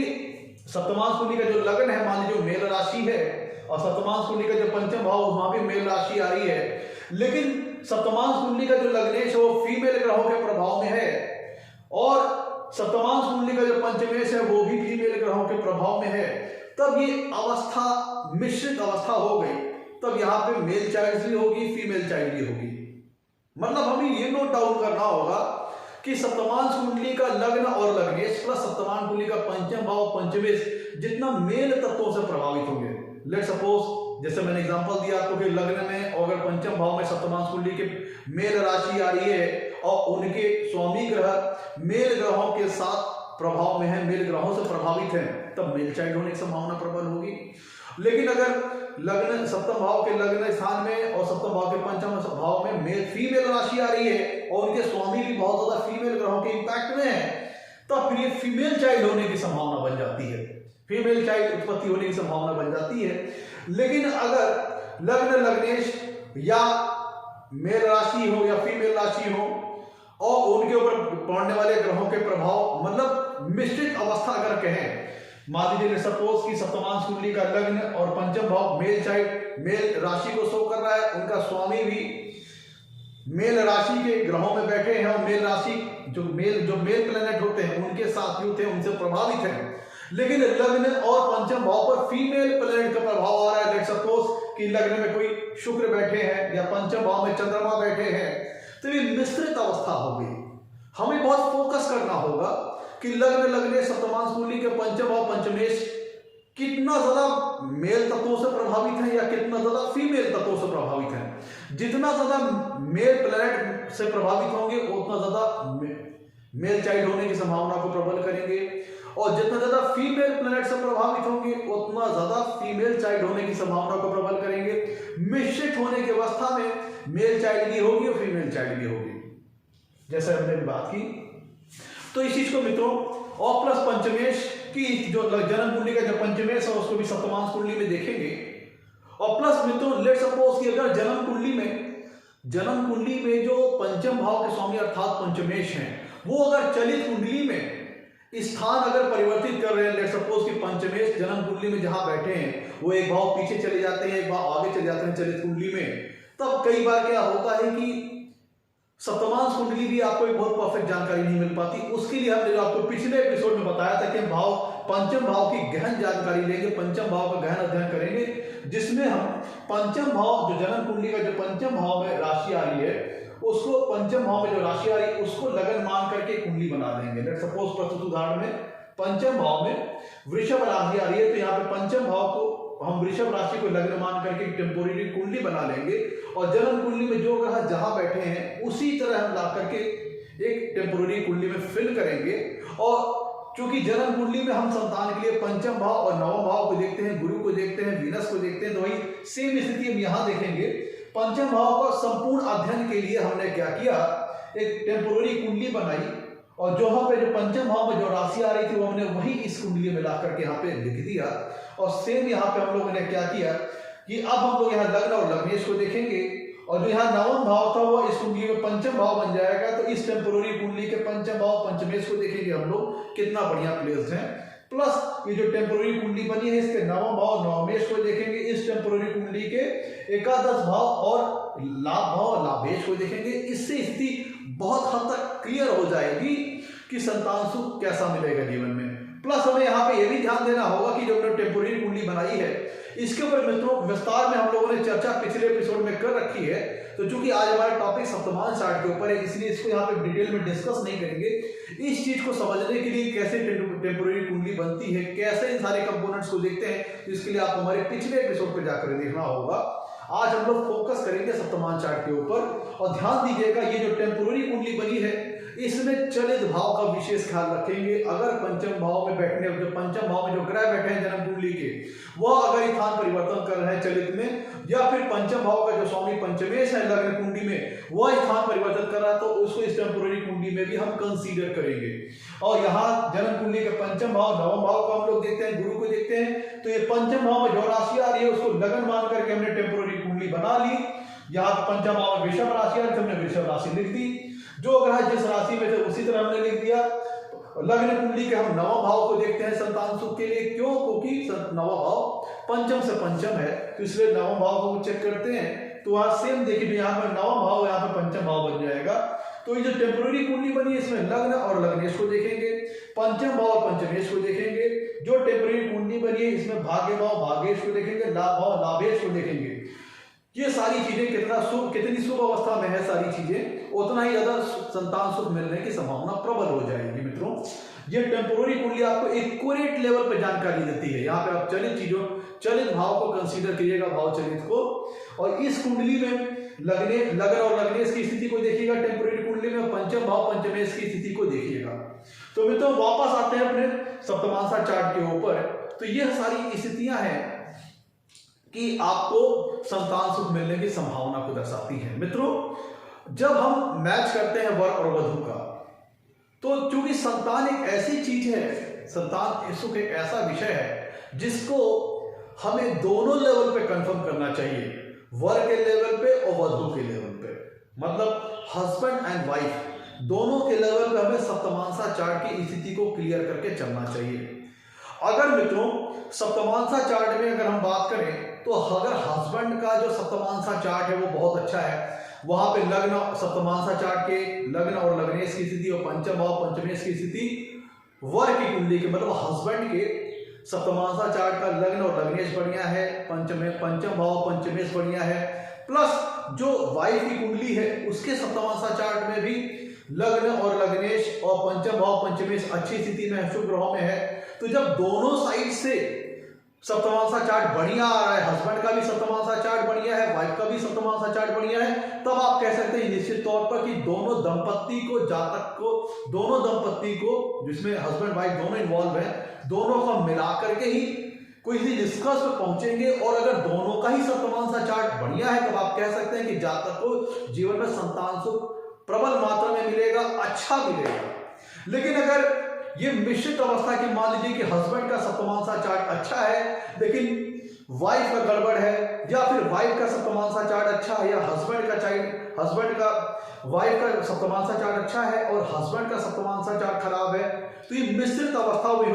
सप्तमांश कुंडली का जो लग्न है मान लीजिए मेल राशि है और सप्तमांश कुंडली का जो पंचम भाव वहां भी मेल राशि आ रही है, लेकिन सप्तमांश कुंडली का जो लग्नेश है वो फीमेल ग्रहों के प्रभाव में है और सप्तमांश कुंडली का जो पंचमेश है वो भी फीमेल ग्रहों के प्रभाव में है, तब ये अवस्था मिश्रित अवस्था हो गई, तब यहाँ पे मेल चाइल्ड भी होगी, फीमेल चाइल्ड भी होगी। मतलब हमें ये नोट डाउन करना होगा कि सप्तमांश कुंडली का लग्न और लग्नेश प्लस सप्तमांश कुंडली का पंचम भाव पंचमेश जितना मेल तत्वों से प्रभावित होंगे। लेट सपोज जैसे मैंने एग्जांपल दिया आपको कि लग्न में और अगर पंचम भाव में सप्तमांश कुंडली के मेल राशि आ रही है और उनके स्वामी ग्रह मेल ग्रहों के साथ प्रभाव में है, मेल ग्रहों से प्रभावित है, तब मेल चाइल्ड होने की संभावना प्रबल होगी। लेकिन अगर लग्न सप्तम भाव के लग्न स्थान में और सप्तम भाव के पंचम भाव में मेल फीमेल राशि आ रही है और उनके स्वामी भी बहुत ज्यादा फीमेल ग्रहों के इंपैक्ट में है, तब फिर ये फीमेल चाइल्ड होने की संभावना बन जाती है, फीमेल चाइल्ड उत्पत्ति होने की संभावना बन जाती है। लेकिन अगर लग्न लग्नेश या मेल राशि हो या फीमेल राशि हो और उनके ऊपर पड़ने वाले ग्रहों के प्रभाव मतलब मिश्रित अवस्था अगर कहें, मान लीजिए सपोज की सप्तमांश कुंडली का लग्न और पंचम भाव मेल चाइल्ड मेल राशि को शो कर रहा है, उनका स्वामी भी मेल राशि के ग्रहों में बैठे हैं और मेल राशि जो मेल प्लैनेट होते हैं उनके साथ युक्त हैं, उनसे प्रभावित हैं, लेकिन लग्न और पंचम भाव पर फीमेल प्लैनेट का प्रभाव आ रहा है। लेट सपोज कि लग्न में कोई शुक्र बैठे हैं या पंचम भाव में चंद्रमा बैठे हैं, तो ये मिश्रित अवस्था हो गई। हमें बहुत फोकस करना होगा कि लग्न लग्ने सप्तमांश कुंडली के पंचम भाव पंचमेश कितना ज्यादा मेल तत्वों से प्रभावित है या कितना ज्यादा फीमेल तत्वों से प्रभावित है। जितना ज्यादा मेल प्लैनेट से प्रभावित होंगे उतना ज्यादा मेल चाइल्ड होने की संभावना को प्रबल करेंगे और जितना ज्यादा फीमेल प्लैनेट से प्रभावित होंगे उतना ज्यादा फीमेल चाइल्ड होने की संभावना को प्रबल करेंगे। मिश्रित होने की अवस्था में मेल चाइल्ड भी होगी और फीमेल चाइल्ड भी होगी, जैसे हमने भी बात की। तो इस चीज को मित्रों और प्लस पंचमेश की जो जन्म कुंडली का जो पंचमेश है उसको भी सप्तमांश कुंडली में देखेंगे। और प्लस मित्रों लेट सपोज कि अगर जन्म कुंडली में जो पंचम भाव के स्वामी अर्थात पंचमेश हैं वो अगर चलित कुंडली में स्थान अगर परिवर्तित कर रहे हैं, लेट सपोज कि पंचमेश जन्म कुंडली में जहां बैठे हैं वो एक भाव पीछे चले जाते हैं, एक भाव आगे चले जाते हैं चलित कुंडली में, तब कई बार क्या होता है कि सप्तमांश कुंडली भी आपको एक बहुत परफेक्ट जानकारी नहीं मिल पाती। उसके लिए हमने जो आपको पिछले एपिसोड में बताया था कि हम पंचम भाव की गहन जानकारी लेंगे, पंचम भाव का गहन अध्ययन करेंगे, जिसमें हम पंचम भाव जो जन्म कुंडली का जो पंचम भाव में राशि आ रही है उसको, पंचम भाव में जो राशि आ रही है उसको लगन मान करके कुंडली बना देंगे। लेट्स सपोज प्रस्तुत उदाहरण में पंचम भाव में वृषभ राशि आ रही है, तो यहाँ पे पंचम भाव को हम वृषभ राशि को लग्न मान करके टेम्पोररी कुंडली बना लेंगे और जन्म कुंडली में जो ग्रह जहां बैठे हैं उसी तरह हम ला करके एक टेम्पोररी कुंडली में फिल करेंगे। और चूंकि जन्म कुंडली में हम संतान के लिए पंचम भाव और नवम भाव को देखते हैं, गुरु को देखते हैं, वीनस को देखते हैं, तो वही सेम स्थिति हम यहाँ देखेंगे। पंचम भाव का संपूर्ण अध्ययन के लिए हमने क्या किया, एक टेम्पोररी कुंडली बनाई और जो पे जो पंचम भाव में जो राशि आ रही थी वो हमने वही इस कुंडली में ला करके यहाँ पे लिख दिया। और सेम यहाँ पे हम लोगों ने क्या किया कि अब हम लोग यहाँ लग्न और लग्नेश को देखेंगे और जो यहाँ नवम भाव था वो इस कुंडली में पंचम भाव बन जाएगा। तो इस टेम्पोररी कुंडली के पंचम भाव पंचमेश को देखेंगे हम लोग कितना बढ़िया प्लेस्ड है। प्लस ये जो टेम्पोररी कुंडली बनी है इसके नवम भाव नवमेश को देखेंगे, इस टेम्पोररी कुंडली के एकादश भाव और लाभ भाव लाभेश को देखेंगे। इससे स्थिति बहुत हद तक क्लियर हो जाएगी कि संतान सुख कैसा मिलेगा जीवन में। प्लस हमें यहाँ पे ये भी ध्यान देना होगा कि जो हमने टेम्पोररी कुंडली बनाई है इसके ऊपर मित्रों विस्तार में हम लोगों ने चर्चा पिछले एपिसोड में कर रखी है। तो चूंकि आज हमारा टॉपिक सप्तमांश चार्ट के ऊपर है इसलिए इसको यहाँ पे डिटेल में डिस्कस नहीं करेंगे। इस चीज को समझने के लिए कैसे टेम्पोररी कुंडली बनती है, कैसे इन सारे कंपोनेंट्स को देखते हैं, तो इसके लिए आपको हमारे पिछले एपिसोड पे जाकर देखना होगा। आज हम लोग फोकस करेंगे सप्तमांश चार्ट के ऊपर और ध्यान दीजिएगा ये जो टेम्पोररी कुंडली बनी है इसमें चलित भाव का विशेष ख्याल रखेंगे। अगर पंचम भाव में बैठने जो पंचम भाव में जो ग्रह बैठे हैं जन्म कुंडली के वह अगर स्थान परिवर्तन कर रहे हैं चलित में, या फिर पंचम भाव का जो स्वामी पंचमेश है लग्न कुंडली में वह स्थान परिवर्तन कर रहा है तो उसको इस टेम्पोररी कुंडली में भी हम कंसीडर करेंगे। और यहाँ जन्म कुंडली के पंचम भाव नवम भाव को हम लोग देखते हैं, गुरु को देखते हैं, तो ये पंचम भाव में जो राशि आ रही है उसको लगन मान करके हमने टेम्पोररी कुंडली बना ली। यहाँ पंचम भाव में वृषभ राशि आ रही है, हमने वृषभ राशि लिख दी, जो ग्रह जिस राशि में थे उसी तरह हमने लिख दिया। लग्न कुंडली के हम नवम भाव को देखते हैं संतान सुख के लिए, क्यों? क्योंकि नवम भाव पंचम से पंचम है तो इसलिए नवम भाव को चेक करते हैं। तो वहां सेम देखिए यहाँ पर नवम भाव यहाँ पे पंचम भाव बन जाएगा। तो ये जो टेम्पोररी कुंडली बनी है इसमें लग्न और लग्नेश को देखेंगे, पंचम भाव और पंचमेश को देखेंगे। जो टेम्पोररी कुंडली बनी है इसमें भाग्य भाव भागेश को देखेंगे, लाभ भाव लाभेश को देखेंगे। ये सारी चीजें कितनी शुभ अवस्था में है सारी चीजें उतना ही ज्यादा संतान सुख मिलने की संभावना प्रबल हो जाएगी। मित्रों ये टेम्पोररी कुंडली आपको एक्यूरेट लेवल पे जानकारी देती है। यहाँ पे आप चलित भाव को कंसीडर करिएगा, भाव चलित को, और इस कुंडली में लगन और लग्नेश की स्थिति को देखिएगा, टेम्पोररी कुंडली में पंचम भाव पंचमेश की स्थिति को देखिएगा। तो मित्रों वापस आते हैं अपने सप्तमांसा चार्ट के ऊपर। तो यह सारी स्थितियां हैं कि आपको संतान सुख मिलने की संभावना को दर्शाती है। मित्रों जब हम मैच करते हैं वर और वधु का, तो चूंकि संतान एक ऐसी चीज है, संतान सुख एक ऐसा विषय है जिसको हमें दोनों लेवल पे कंफर्म करना चाहिए, वर के लेवल पे और वधु के लेवल पे, मतलब हस्बैंड एंड वाइफ दोनों के लेवल पे हमें सप्तमांसा चार्ट की स्थिति को क्लियर करके चलना चाहिए। अगर मित्रों सप्तमांसा चार्ट में अगर हम बात करें तो अगर हस्बैंड का जो सप्तमांसा चार्ट है वो बहुत अच्छा है, वहां पे लग्न सप्तमांसा चार्ट के लग्न और लग्नेश की स्थिति और पंचम भाव पंचमेश की स्थिति वर की कुंडली के मतलब हस्बैंड के सप्तमांसा चार्ट का लग्न और लग्नेश बढ़िया है, पंचम भाव पंचमेश बढ़िया है, प्लस जो वाइफ की कुंडली है उसके सप्तमांसा चार्ट में भी लग्न और लग्नेश और पंचम भाव पंचमेश अच्छी स्थिति में शुभ ग्रहों में है। तो जब दोनों साइड से सप्तमांसा चार्ट बढ़िया आ रहा है, हस्बैंड का भी सप्तमांसा चार्ट बढ़िया है, वाइफ का भी सप्तमांसा चार्ट बढ़िया है, तब आप कह सकते हैं निश्चित तौर पर कि दोनों दंपत्ति को जातक को दोनों दंपत्ति को जिसमें हस्बैंड वाइफ दोनों इन्वॉल्व हैं दोनों को मिला करके ही कोई निष्कर्ष पर पहुंचेंगे। और अगर दोनों का ही सप्तमांसा चार्ट बढ़िया है तब आप कह सकते हैं कि जातक को जीवन में संतान सुख प्रबल मात्रा में मिलेगा, अच्छा मिलेगा। लेकिन अगर ये मिश्रित अवस्था की मान लीजिए कि हस्बैंड का सप्तमांसा चार्ट अच्छा है लेकिन वाइफ का गड़बड़ है, या फिर वाइफ का सप्तमांसा चार्ट अच्छा है या हस्बैंड का वाइफ का सप्तमांसा चार्ट अच्छा है और हस्बैंड का सप्तमांसा चार्ट खराब है, तो ये मिश्रित अवस्था हुई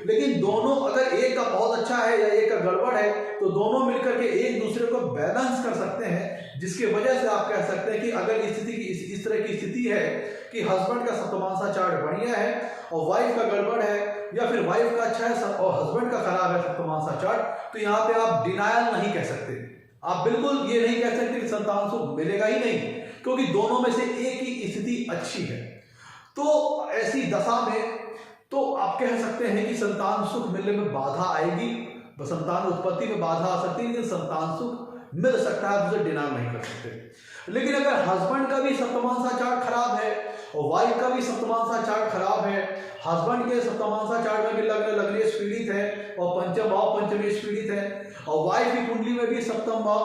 लेकिन दोनों अगर एक का बहुत अच्छा है या एक का गड़बड़ है तो दोनों मिलकर के एक दूसरे को बैलेंस कर सकते हैं, जिसकी वजह से आप कह सकते हैं कि अगर स्थिति की इस तरह की स्थिति है कि हस्बैंड का सप्तमांसा चार्ट बढ़िया है और वाइफ का गड़बड़ है, या फिर वाइफ का अच्छा है और हस्बैंड का खराब है सप्तमांसा चार्ट, तो यहाँ पे आप डिनायल नहीं कह सकते, आप बिल्कुल ये नहीं कह सकते कि संतान सुख मिलेगा ही नहीं, क्योंकि दोनों में से एक ही स्थिति अच्छी है। तो ऐसी दशा में तो आप कह सकते हैं कि संतान सुख मिलने में बाधा आएगी, संतान उत्पत्ति में बाधा आ सकती है, लेकिन संतान सुख मिल सकता है, उसे डिनाय नहीं कर सकते। लेकिन अगर हस्बैंड का भी सप्तमांसा चार्ट खराब है और वाइफ का भी सप्तमांसा चार्ट खराब है, हस्बैंड के सप्तमांसा चार्ट में भी लग्नेश पीड़ित है और पंचम भाव पंचमेश पीड़ित है, और वाइफ की कुंडली में भी सप्तम भाव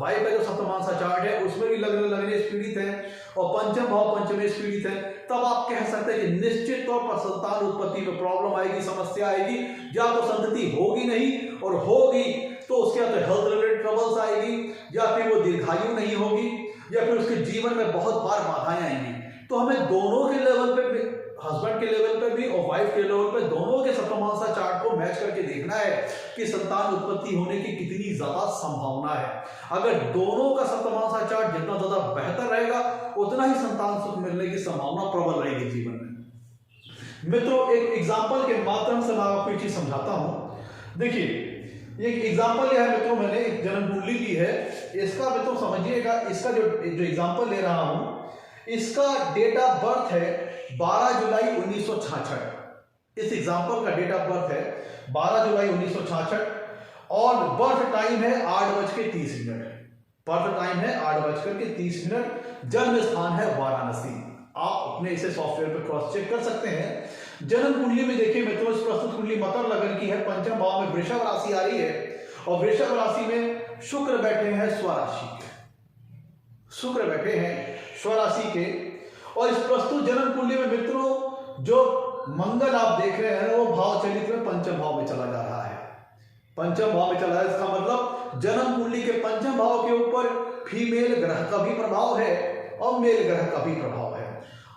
वाइफ का जो सप्तमांसा चार्ट है उसमें भी लग्नेश पीड़ित है और पंचम भाव पंचमेश पीड़ित है, तब आप कह सकते हैं कि निश्चित तौर पर संतान उत्पत्ति में प्रॉब्लम आएगी, समस्या आएगी, या तो संतति होगी नहीं, और होगी तो उसके अंदर हेल्थ रिलेटेड ट्रबल्स आएगी, या फिर वो दीर्घायु नहीं होगी, या फिर उसके जीवन में बहुत बार बाधाएं आएंगी। तो हमें दोनों के लेवल पे, हस्बैंड के लेवल पे भी और वाइफ के लेवल पे, दोनों के सप्तमांसा चार्ट को मैच करके देखना है कि संतान उत्पत्ति होने की कितनी ज्यादा संभावना है। अगर दोनों का सप्तमांसा चार्ट जितना ज्यादा बेहतर रहेगा उतना ही संतान सुख मिलने की संभावना प्रबल रहेगी जीवन में। मित्रों, एक एग्जाम्पल के माध्यम से मैं आपको एक चीज समझाता हूं। देखिए, एक एग्जाम्पल यह है मित्रों, मैंने एक जन्म कुंडली ली है, इसका मित्रों समझिएगा, इसका जो एग्जाम्पल ले रहा हूं, इसका डेट ऑफ बर्थ है 12 जुलाई 1966। इस एग्जाम्पल का डेट ऑफ बर्थ है 12 जुलाई 1966 और बर्थ टाइम है 8:30। बर्थ टाइम है 8:30। जन्म स्थान है वाराणसी। आप अपने इसे सॉफ्टवेयर पर क्रॉस चेक कर सकते हैं। जन्म कुंडली में देखिए मित्रों, इस प्रस्तुत कुंडली मकर लगन की है, पंचम भाव में वृषभ राशि आ रही है और वृषभ राशि में शुक्र बैठे हैं स्वराशि के, शुक्र बैठे हैं स्वराशि के। और इस प्रस्तुत जन्म कुंडली में मित्रों जो मंगल आप देख रहे हैं वो भाव चलित में पंचम भाव में चला जा रहा है, पंचम भाव में चला है। इसका मतलब जन्म कुंडली के पंचम भाव के ऊपर फीमेल ग्रह का भी प्रभाव है और मेल ग्रह का भी प्रभाव है,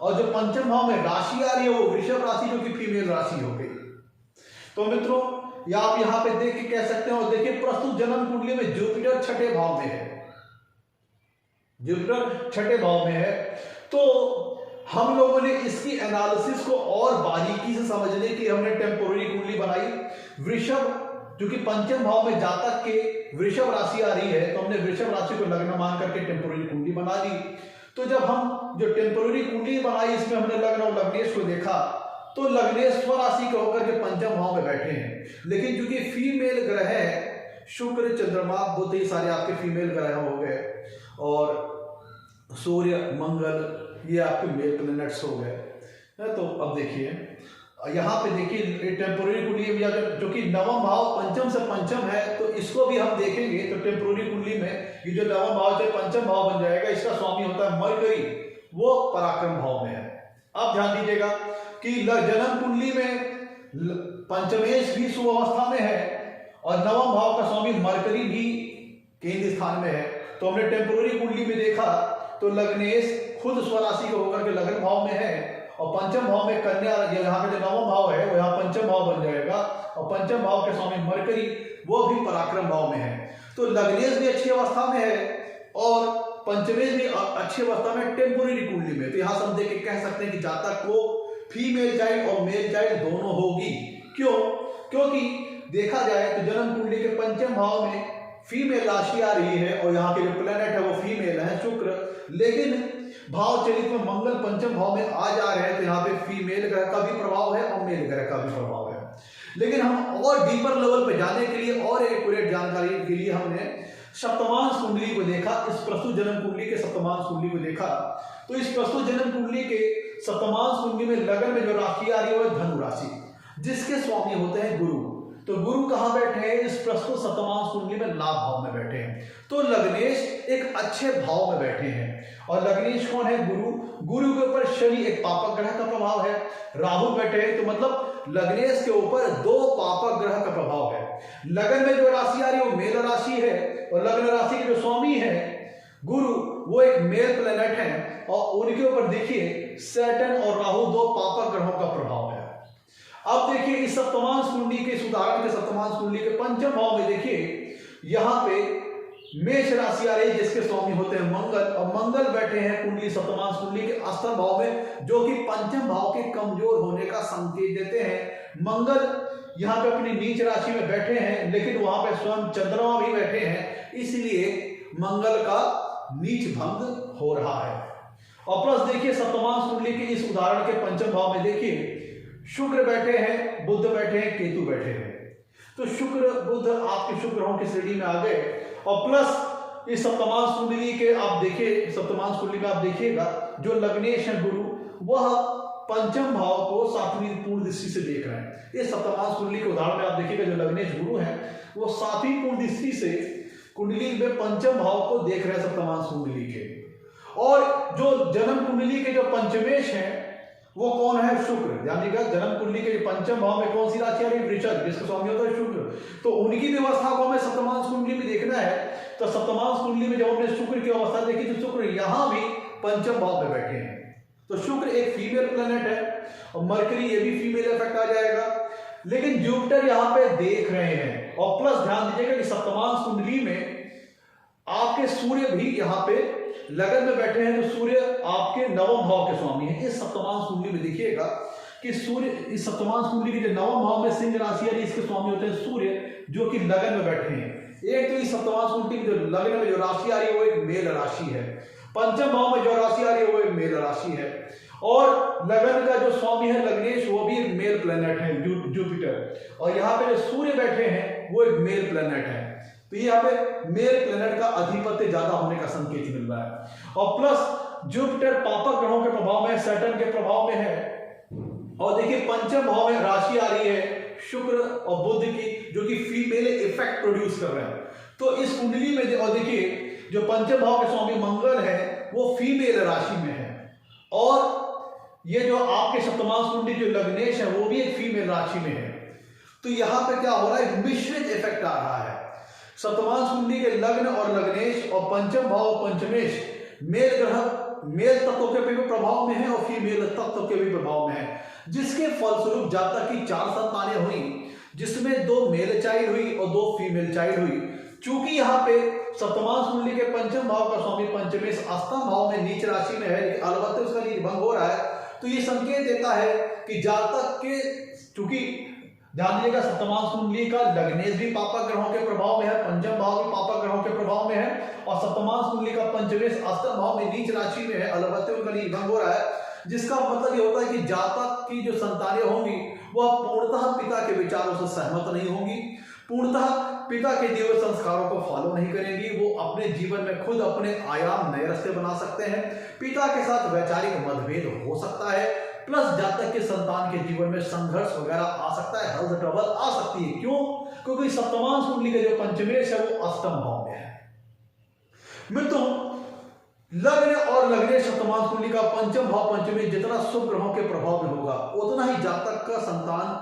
और जो पंचम भाव में राशि आ रही है वो वृषभ राशि जो कि फीमेल राशि हो गई। तो मित्रों, या आप यहां पे देख के कह सकते हैं, और देखिए प्रस्तुत जन्म कुंडली में जुपिटर छठे भाव में है, जुपिटर छठे भाव में है। तो हम लोगों ने इसकी एनालिसिस को और बारीकी से समझने की हमने टेम्पोररी कुंडली बनाई। वृषभ जो कि पंचम भाव में जातक के वृषभ राशि आ रही है, तो हमने वृषभ राशि को लग्न मान करके टेम्पोररी कुंडली बना दी। तो जब हम जो टेम्पोररी कुंडली बनाई इसमें हमने लग्न और लग्नेश को देखा, तो लग्नेश स्वराशि के होकर के पंचम भाव में बैठे हैं, लेकिन चूंकि फीमेल ग्रह है, शुक्र चंद्रमा बुध ये सारे आपके फीमेल ग्रह हो गए, और सूर्य मंगल ये आपके मेल प्लैनेट्स हो गए। तो अब देखिए यहाँ पे देखिए टेम्पोररी कुंडली में जो कि नवम भाव पंचम से पंचम है, तो इसको भी हम देखेंगे। तो टेम्पोररी कुंडली में ये जो नवम भाव से पंचम भाव बन जाएगा, इसका स्वामी होता है मरकरी, वो पराक्रम भाव में है। अब ध्यान दीजिएगा कि जन्म कुंडली में पंचमेश भी शुभ अवस्था में है और नवम भाव का स्वामी मरकरी भी केंद्र स्थान में है। तो हमने टेम्पोररी कुंडली में देखा तो लग्नेश खुद स्वराशि के होकर के लग्न भाव में है, और पंचम भाव में कन्या, यहाँ का जो नवम भाव है वो यहाँ पंचम भाव बन जाएगा, और पंचम भाव के स्वामी मरकरी वो भी पराक्रम भाव में है। तो लग्नेश भी अच्छी अवस्था में है और पंचमेश भी अच्छी अवस्था में टेम्पोररी कुंडली में। तो यहाँ से हम देख के कह सकते हैं कि जातक को फीमेल चाइल्ड और मेल चाइल्ड दोनों होगी। क्यों? क्योंकि देखा जाए तो जन्म कुंडली के पंचम भाव में फीमेल राशि आ रही है और यहाँ के जो प्लैनेट है वो फीमेल है शुक्र, लेकिन भाव चलित में मंगल पंचम भाव में आ जा रहे हैं, तो यहाँ पे फीमेल ग्रह का भी प्रभाव है और मेल ग्रह का भी प्रभाव है। लेकिन हम और डीपर लेवल पे जाने के लिए और एक्यूरेट जानकारी के लिए हमने सप्तमांश कुंडली को देखा, इस प्रस्तुत जन्म कुंडली के सप्तमांश कुंडली को देखा। तो इस प्रस्तुत जन्म कुंडली के सप्तमांश कुंडली में लगन में जो राशि आ रही है वो धनु राशि, जिसके स्वामी होते हैं गुरु। तो गुरु कहां बैठे हैं? इस प्रस्तुत सप्तमांश कुंडली में लाभ भाव में बैठे हैं। तो लग्नेश एक अच्छे भाव में बैठे हैं, और लग्नेश कौन है? गुरु। गुरु के ऊपर शनि एक पापक ग्रह का प्रभाव है, राहु बैठे हैं, तो मतलब लग्नेश के ऊपर दो पापक ग्रह का प्रभाव है। लगन में जो राशि आ रही है वो मेल राशि है, और लग्न राशि के जो स्वामी है गुरु वो एक मेल प्लैनेट है, और उनके ऊपर देखिए सैटर्न और राहु दो पापक ग्रहों का प्रभाव है। अब देखिए इस सप्तमांश उदाहरण के सप्तमांश कुंडली के पंचम भाव में देखिए, यहाँ पे मेष राशि आ रही है जिसके स्वामी होते हैं मंगल, और मंगल बैठे हैं कुंडली सप्तमांश कुंडली के अष्टम भाव में, जो कि पंचम भाव के कमजोर होने का संकेत देते हैं। मंगल यहाँ पे अपनी नीच राशि में बैठे हैं, लेकिन वहां पे स्वयं चंद्रमा भी बैठे हैं, इसलिए मंगल का नीच भंग हो रहा है। और प्लस देखिए सप्तमांश कुंडली के इस उदाहरण के पंचम भाव में देखिए, शुक्र बैठे हैं, बुध बैठे हैं, केतु बैठे हैं। तो शुक्र बुध आपके शुभ ग्रहों की श्रेणी में आ गए। और प्लस इस सप्तमांश कुंडली के आप देखिए, सप्तमांश कुंडली में आप देखिएगा जो लग्नेश है गुरु, वह पंचम भाव को सातवीं पूर्ण दृष्टि से देख रहे हैं। इस सप्तमांश कुंडली के उदाहरण में आप देखिएगा जो लग्नेश गुरु है वो सातवीं पूर्ण दृष्टि से कुंडली में पंचम भाव को देख रहे हैं सप्तमांश कुंडली के। और जो जन्म कुंडली के जो पंचमेश हैं वो कौन है? शुक्र। जानिएगा जन्म कुंडली के पंचम भाव में कौन सी राशि आ रही है? वृषभ, जिसका स्वामी होता है शुक्र। तो उनकी व्यवस्था को हमें सप्तमांश कुंडली में देखना है। तो सप्तमांश कुंडली में जब हमने शुक्र की अवस्था देखी तो शुक्र यहाँ भी पंचम भाव में बैठे हैं। तो शुक्र एक फीमेल प्लेनेट है और मरकरी ये भी फीमेल इफेक्ट आ जाएगा, लेकिन जुपिटर यहाँ पे देख रहे हैं। और प्लस ध्यान दीजिएगा कि सप्तमांश कुंडली में आपके सूर्य भी यहाँ पे लगन में बैठे हैं, तो सूर्य आपके नवम भाव के स्वामी हैं। इस सप्तमांश कुंडली में देखिएगा कि सूर्य इस सप्तमांश कुंडली के जो नवम भाव में सिंह राशि है, इसके स्वामी होते हैं सूर्य, जो कि लगन में बैठे हैं। एक तो इस सप्तमांश कुंडली की जो लगन में जो राशि आ रही है वो एक मेल राशि है, पंचम भाव में जो राशि आ रही है वो एक मेल राशि है, और लगन का जो स्वामी है लग्नेश वो भी एक मेल प्लेनेट है जुपिटर, और यहाँ पे जो सूर्य बैठे हैं वो एक मेल प्लेनेट है। तो यहाँ पे मेल प्लेनेट का अधिपत्य ज्यादा होने का संकेत मिल रहा है। और प्लस जुपिटर पापक ग्रहों के प्रभाव में, सैटर्न के प्रभाव में है। और देखिए पंचम भाव में राशि आ रही है शुक्र और बुध की, जो कि फीमेल इफेक्ट प्रोड्यूस कर रहे हैं। तो इस कुंडली में और देखिए जो पंचम भाव के स्वामी मंगल है वो फीमेल राशि में है, और ये जो आपके सप्तमांश कुंडली जो लग्नेश है वो भी एक फीमेल राशि में है। तो यहाँ पे क्या हो रहा है? मिश्रित इफेक्ट आ रहा है। सप्तमांश कुंडली के लग्न और लग्नेश और पंचम भाव पंचमेश मेल ग्रह मेल तत्व के भी प्रभाव में है और फीमेल तत्व के भी प्रभाव में है, जिसके फलस्वरूप जातक की 4 संतानें हुई, जिसमें 2 मेल चाइल्ड हुई और 2 फीमेल चाइल्ड हुई। चूंकि यहाँ पे सप्तमांश कुंडली के पंचम भाव का स्वामी पंचमेश अष्टम भाव में नीच राशि में है, अलबत्ते उसका नीच भंग हो रहा है, तो ये संकेत देता है कि जातक के, चूंकि ध्यान दीजिएगा सप्तमांश कुंडली का लग्नेश भी पापक ग्रहों के प्रभाव में है, पंचम भाव भी पापक ग्रहों के प्रभाव में है, और सप्तमांश कुंडली का पंचमेश अष्टम भाव में नीच राशि में है, अलबत्ते उनका नीच भंग हो रहा है। जिसका मतलब ये होता है कि जातक की जो संतानें होंगी वह पूर्णतः पिता के विचारों से सहमत नहीं होंगी, पूर्णतः पिता के दिए हुए संस्कारों को फॉलो नहीं करेंगी, वो अपने जीवन में खुद अपने आयाम नए रास्ते बना सकते हैं, पिता के साथ वैचारिक मतभेद हो सकता है, प्लस जातक के संतान के जीवन में संघर्ष वगैरह आ सकता है, हेल्थ ट्रबल आ सकती है। क्यों? क्योंकि सप्तमांश कुंडली का जो पंचमेश है वो अष्टम भाव में है। मित्रों, लग्न और लग्नेश सप्तमांश कुंडली का पंचम भाव पंचमेश जितना शुभ ग्रहों के प्रभाव में होगा उतना ही जातक के संतान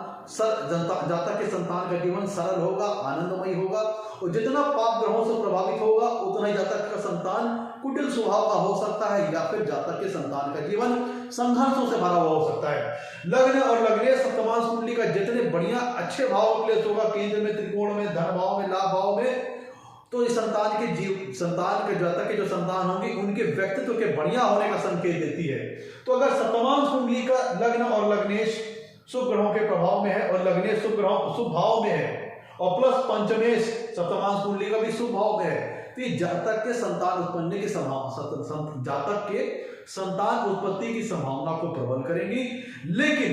का जीवन सरल होगा, आनंदमय होगा, और जितना पाप ग्रहों से प्रभावित होगा उतना ही जातक का संतान कुटिल स्वभाव का हो सकता है, या फिर जातक के संतान का जीवन संघर्षों से भरा हुआ हो सकता है। लग्न और लग्नेश सप्तमांश कुंडली का जितने बढ़िया अच्छे भाव प्लेस होगा, केंद्र में, त्रिकोण में, धन भाव में, लाभ भाव में, तो इस संतान के जातक के जो संतान होंगे उनके व्यक्तित्व के बढ़िया होने का संकेत देती है। तो अगर सप्तमांश कुंडली का लग्न और लग्नेश शुभ ग्रहों के प्रभाव में है और लग्नेश शुभ भाव में है, और प्लस पंचमेश सप्तमांश कुंडली का भी शुभ भाव में है, तो ये जातक के संतान उत्पत्ति की संभावना, जातक के संतान उत्पत्ति की संभावना को प्रबल करेंगी। लेकिन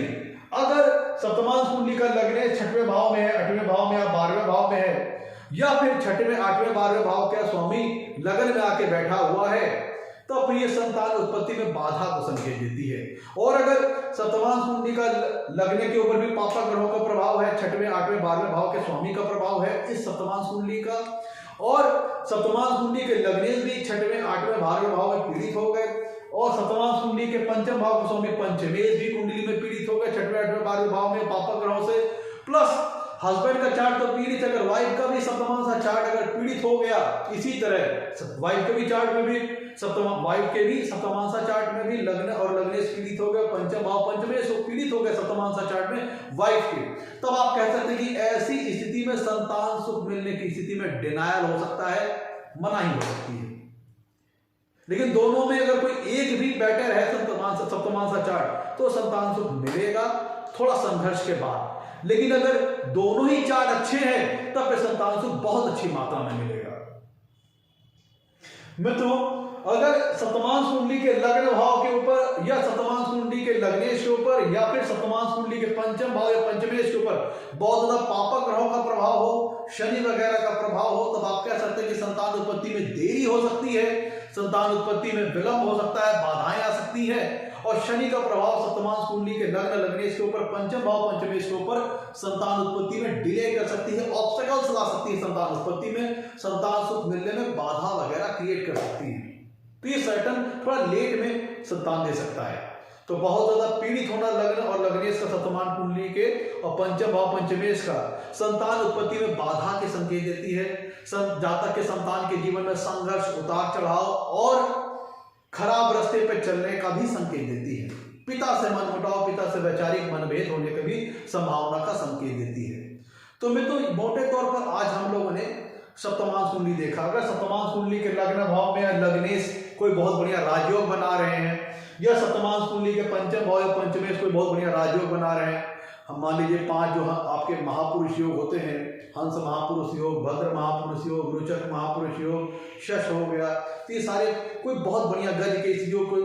अगर सप्तमांश कुंडली का लग्नेश 6वें भाव में है, 8वें भाव में या 12वें भाव में है, या फिर 6वें 8वें 12वें भाव का स्वामी लगन में आके बैठा हुआ है, तो फिर ये संतान उत्पत्ति में बाधा को संकेत देती है। और अगर सप्तमांश कुंडली का लगने के ऊपर भी पापक ग्रहों का प्रभाव है, 6वें 8वें 12वें भाव के स्वामी का प्रभाव है इस सप्तमांश कुंडली का, और सप्तमांश कुंडली के लग्नेश भी 6वें 8वें 12वें भाव में पीड़ित हो गए, और सप्तमांश कुंडली के पंचम भाव के स्वामी पंचमेश भी कुंडली में पीड़ित हो गए 6वें 8वें 12वें भाव में पापक ग्रहों से, प्लस हस्बैंड का चार्ट तो पीड़ित, अगर वाइफ का भी सप्तमांसा चार्ट अगर पीड़ित हो गया, इसी तरह वाइफ के भी चार्ट में भी वाइफ के भी सप्तमांसा चार्ट में भी लग्न और लग्नेश पीड़ित हो गया, पंचम भाव पंचमेश पीड़ित हो गया सप्तमांसा चार्ट में वाइफ के, तब आप कह सकते हैं कि ऐसी स्थिति में संतान सुख मिलने की स्थिति में डिनायल हो सकता है, मनाही हो सकती है। लेकिन दोनों में अगर कोई एक भी बेटर है सप्तमांसा चार्ट तो संतान सुख मिलेगा थोड़ा संघर्ष के बाद। लेकिन अगर दोनों ही चार्ट अच्छे हैं तब फिर संतान सुख बहुत अच्छी मात्रा में मिलेगा। मित्रों, अगर सप्तमांश कुंडली के लग्न भाव के ऊपर या सप्तमांश कुंडली के लग्नेश के ऊपर या फिर सप्तमांश कुंडली के पंचम भाव या पंचमेश के ऊपर बहुत ज्यादा पापक ग्रहों का प्रभाव हो, शनि वगैरह का प्रभाव हो, तब आप कह सकते हैं कि संतान उत्पत्ति में देरी हो सकती है, संतान उत्पत्ति में विलंब हो सकता है, बाधाएं आ सकती है। और शनि का प्रभाव सप्तमांश कुंडली के लग्न लग्नेश के ऊपर पंचम भाव पंचमेश के ऊपर संतान उत्पत्ति में डिले कर सकती है, ऑब्स्टेकल्स ला सकती है संतान उत्पत्ति में, संतान सुख मिलने में बाधा वगैरह क्रिएट कर सकती है। तो ये सर्टन थोड़ा लेट में संतान दे सकता है। तो बहुत ज्यादा पीड़ित होना लग्न और लग्नेश का सप्तमांश कुंडली के और पंचम भाव पंचमेश का संतान उत्पत्ति में बाधा के संकेत देती है। जातक के संतान के जीवन में संघर्ष, उतार चढ़ाव और खराब रास्ते पर चलने का भी संकेत देती है। पिता से मनमुटाव, पिता से वैचारिक मनभेद होने की भी संभावना का संकेत देती है। तो मित्रों, मोटे तौर पर आज हम लोगों ने सप्तमांश कुंडली देखा। अगर सप्तमांश कुंडली के लग्न भाव में या लग्नेश कोई बहुत बढ़िया राजयोग बना रहे हैं या सप्तमांश कुंडली के पंचम भाव या पंचमेश कोई बहुत बढ़िया राजयोग बना रहे हैं, हम मान लीजिए 5 जो आपके महापुरुष योग होते हैं, हंस महापुरुष योग, भद्र महापुरुष योग, रोचक महापुरुष योग, शश हो गया, तो ये सारे कोई बहुत बढ़िया गज के इस योग को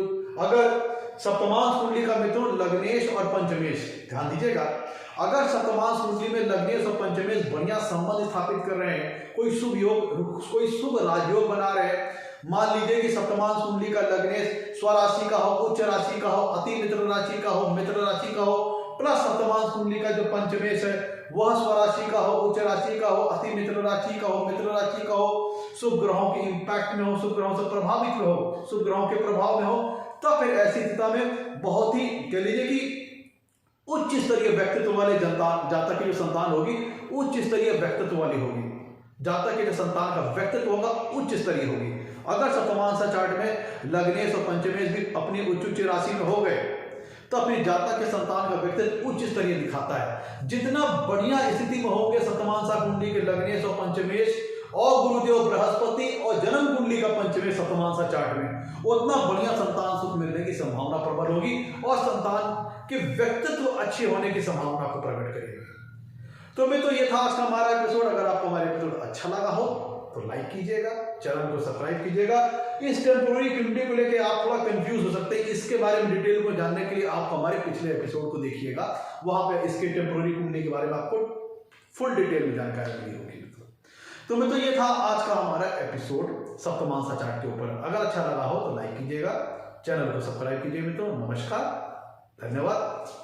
अगर सप्तमांश कुंडली का मित्रों लग्नेश और पंचमेश, ध्यान दीजिएगा, अगर सप्तमांश कुंडली में लग्नेश और पंचमेश बढ़िया संबंध स्थापित कर रहे हैं, कोई शुभ योग, कोई शुभ राजयोग बना रहे हैं, मान लीजिए कि सप्तमांश कुंडली का लग्नेश स्वराशि का हो, उच्च राशि का हो, अति मित्र राशि का हो, मित्र राशि का हो, प्लस सप्तमांश कुंडली का जो पंचमेश है वह स्वराशि का हो, उच्च राशि का हो, अति मित्र राशि का हो, मित्र राशि का हो, शुभ ग्रहों के इंपैक्ट में हो, शुभ ग्रहों से प्रभावित हो, शुभ ग्रहों के प्रभाव में हो, तो फिर ऐसी स्थिति में बहुत ही कह लीजिए कि उच्च स्तरीय व्यक्तित्व वाले जातक की जो संतान होगी उच्च स्तरीय व्यक्तित्व वाली होगी। जातक के जो संतान का व्यक्तित्व होगा उच्च स्तरीय होगी। अगर सप्तमांसा चार्ट में लग्नेश और पंचमेश भी अपनी उच्च राशि में हो गए तो अपनी जातक के संतान का व्यक्तित्व उच्च स्तरीय दिखाता है। जितना बढ़िया स्थिति में होंगे सप्तमांसा कुंडली के लग्नेश और पंचमेश और गुरुदेव बृहस्पति और जन्म कुंडली का पंचमेश सप्तमांसा चार्ट में, उतना बढ़िया संतान सुख मिलने की संभावना प्रबल होगी और संतान के व्यक्तित्व अच्छे होने की संभावना को प्रकट करेगा। तो मैं तो ये था आज का हमारा एपिसोड। अगर आपको हमारा एपिसोड अच्छा लगा हो तो लाइक कीजिएगा, चैनल को सब्सक्राइब कीजिएगा। इस टेम्पोररी कुंडली को लेकर आप थोड़ा कंफ्यूज हो सकते हैं, इसके बारे में डिटेल को जानने के लिए आप हमारे पिछले एपिसोड को देखिएगा, वहां पे इसके टेम्पोररी कुंडली के बारे में आपको फुल डिटेल में जानकारी मिली होगी। तो मैं तो ये था आज का हमारा एपिसोड सप्तमांसा चार्ट के ऊपर। अगर अच्छा लगा हो तो लाइक कीजिएगा, चैनल को सब्सक्राइब कीजिए मित्रों। नमस्कार, धन्यवाद।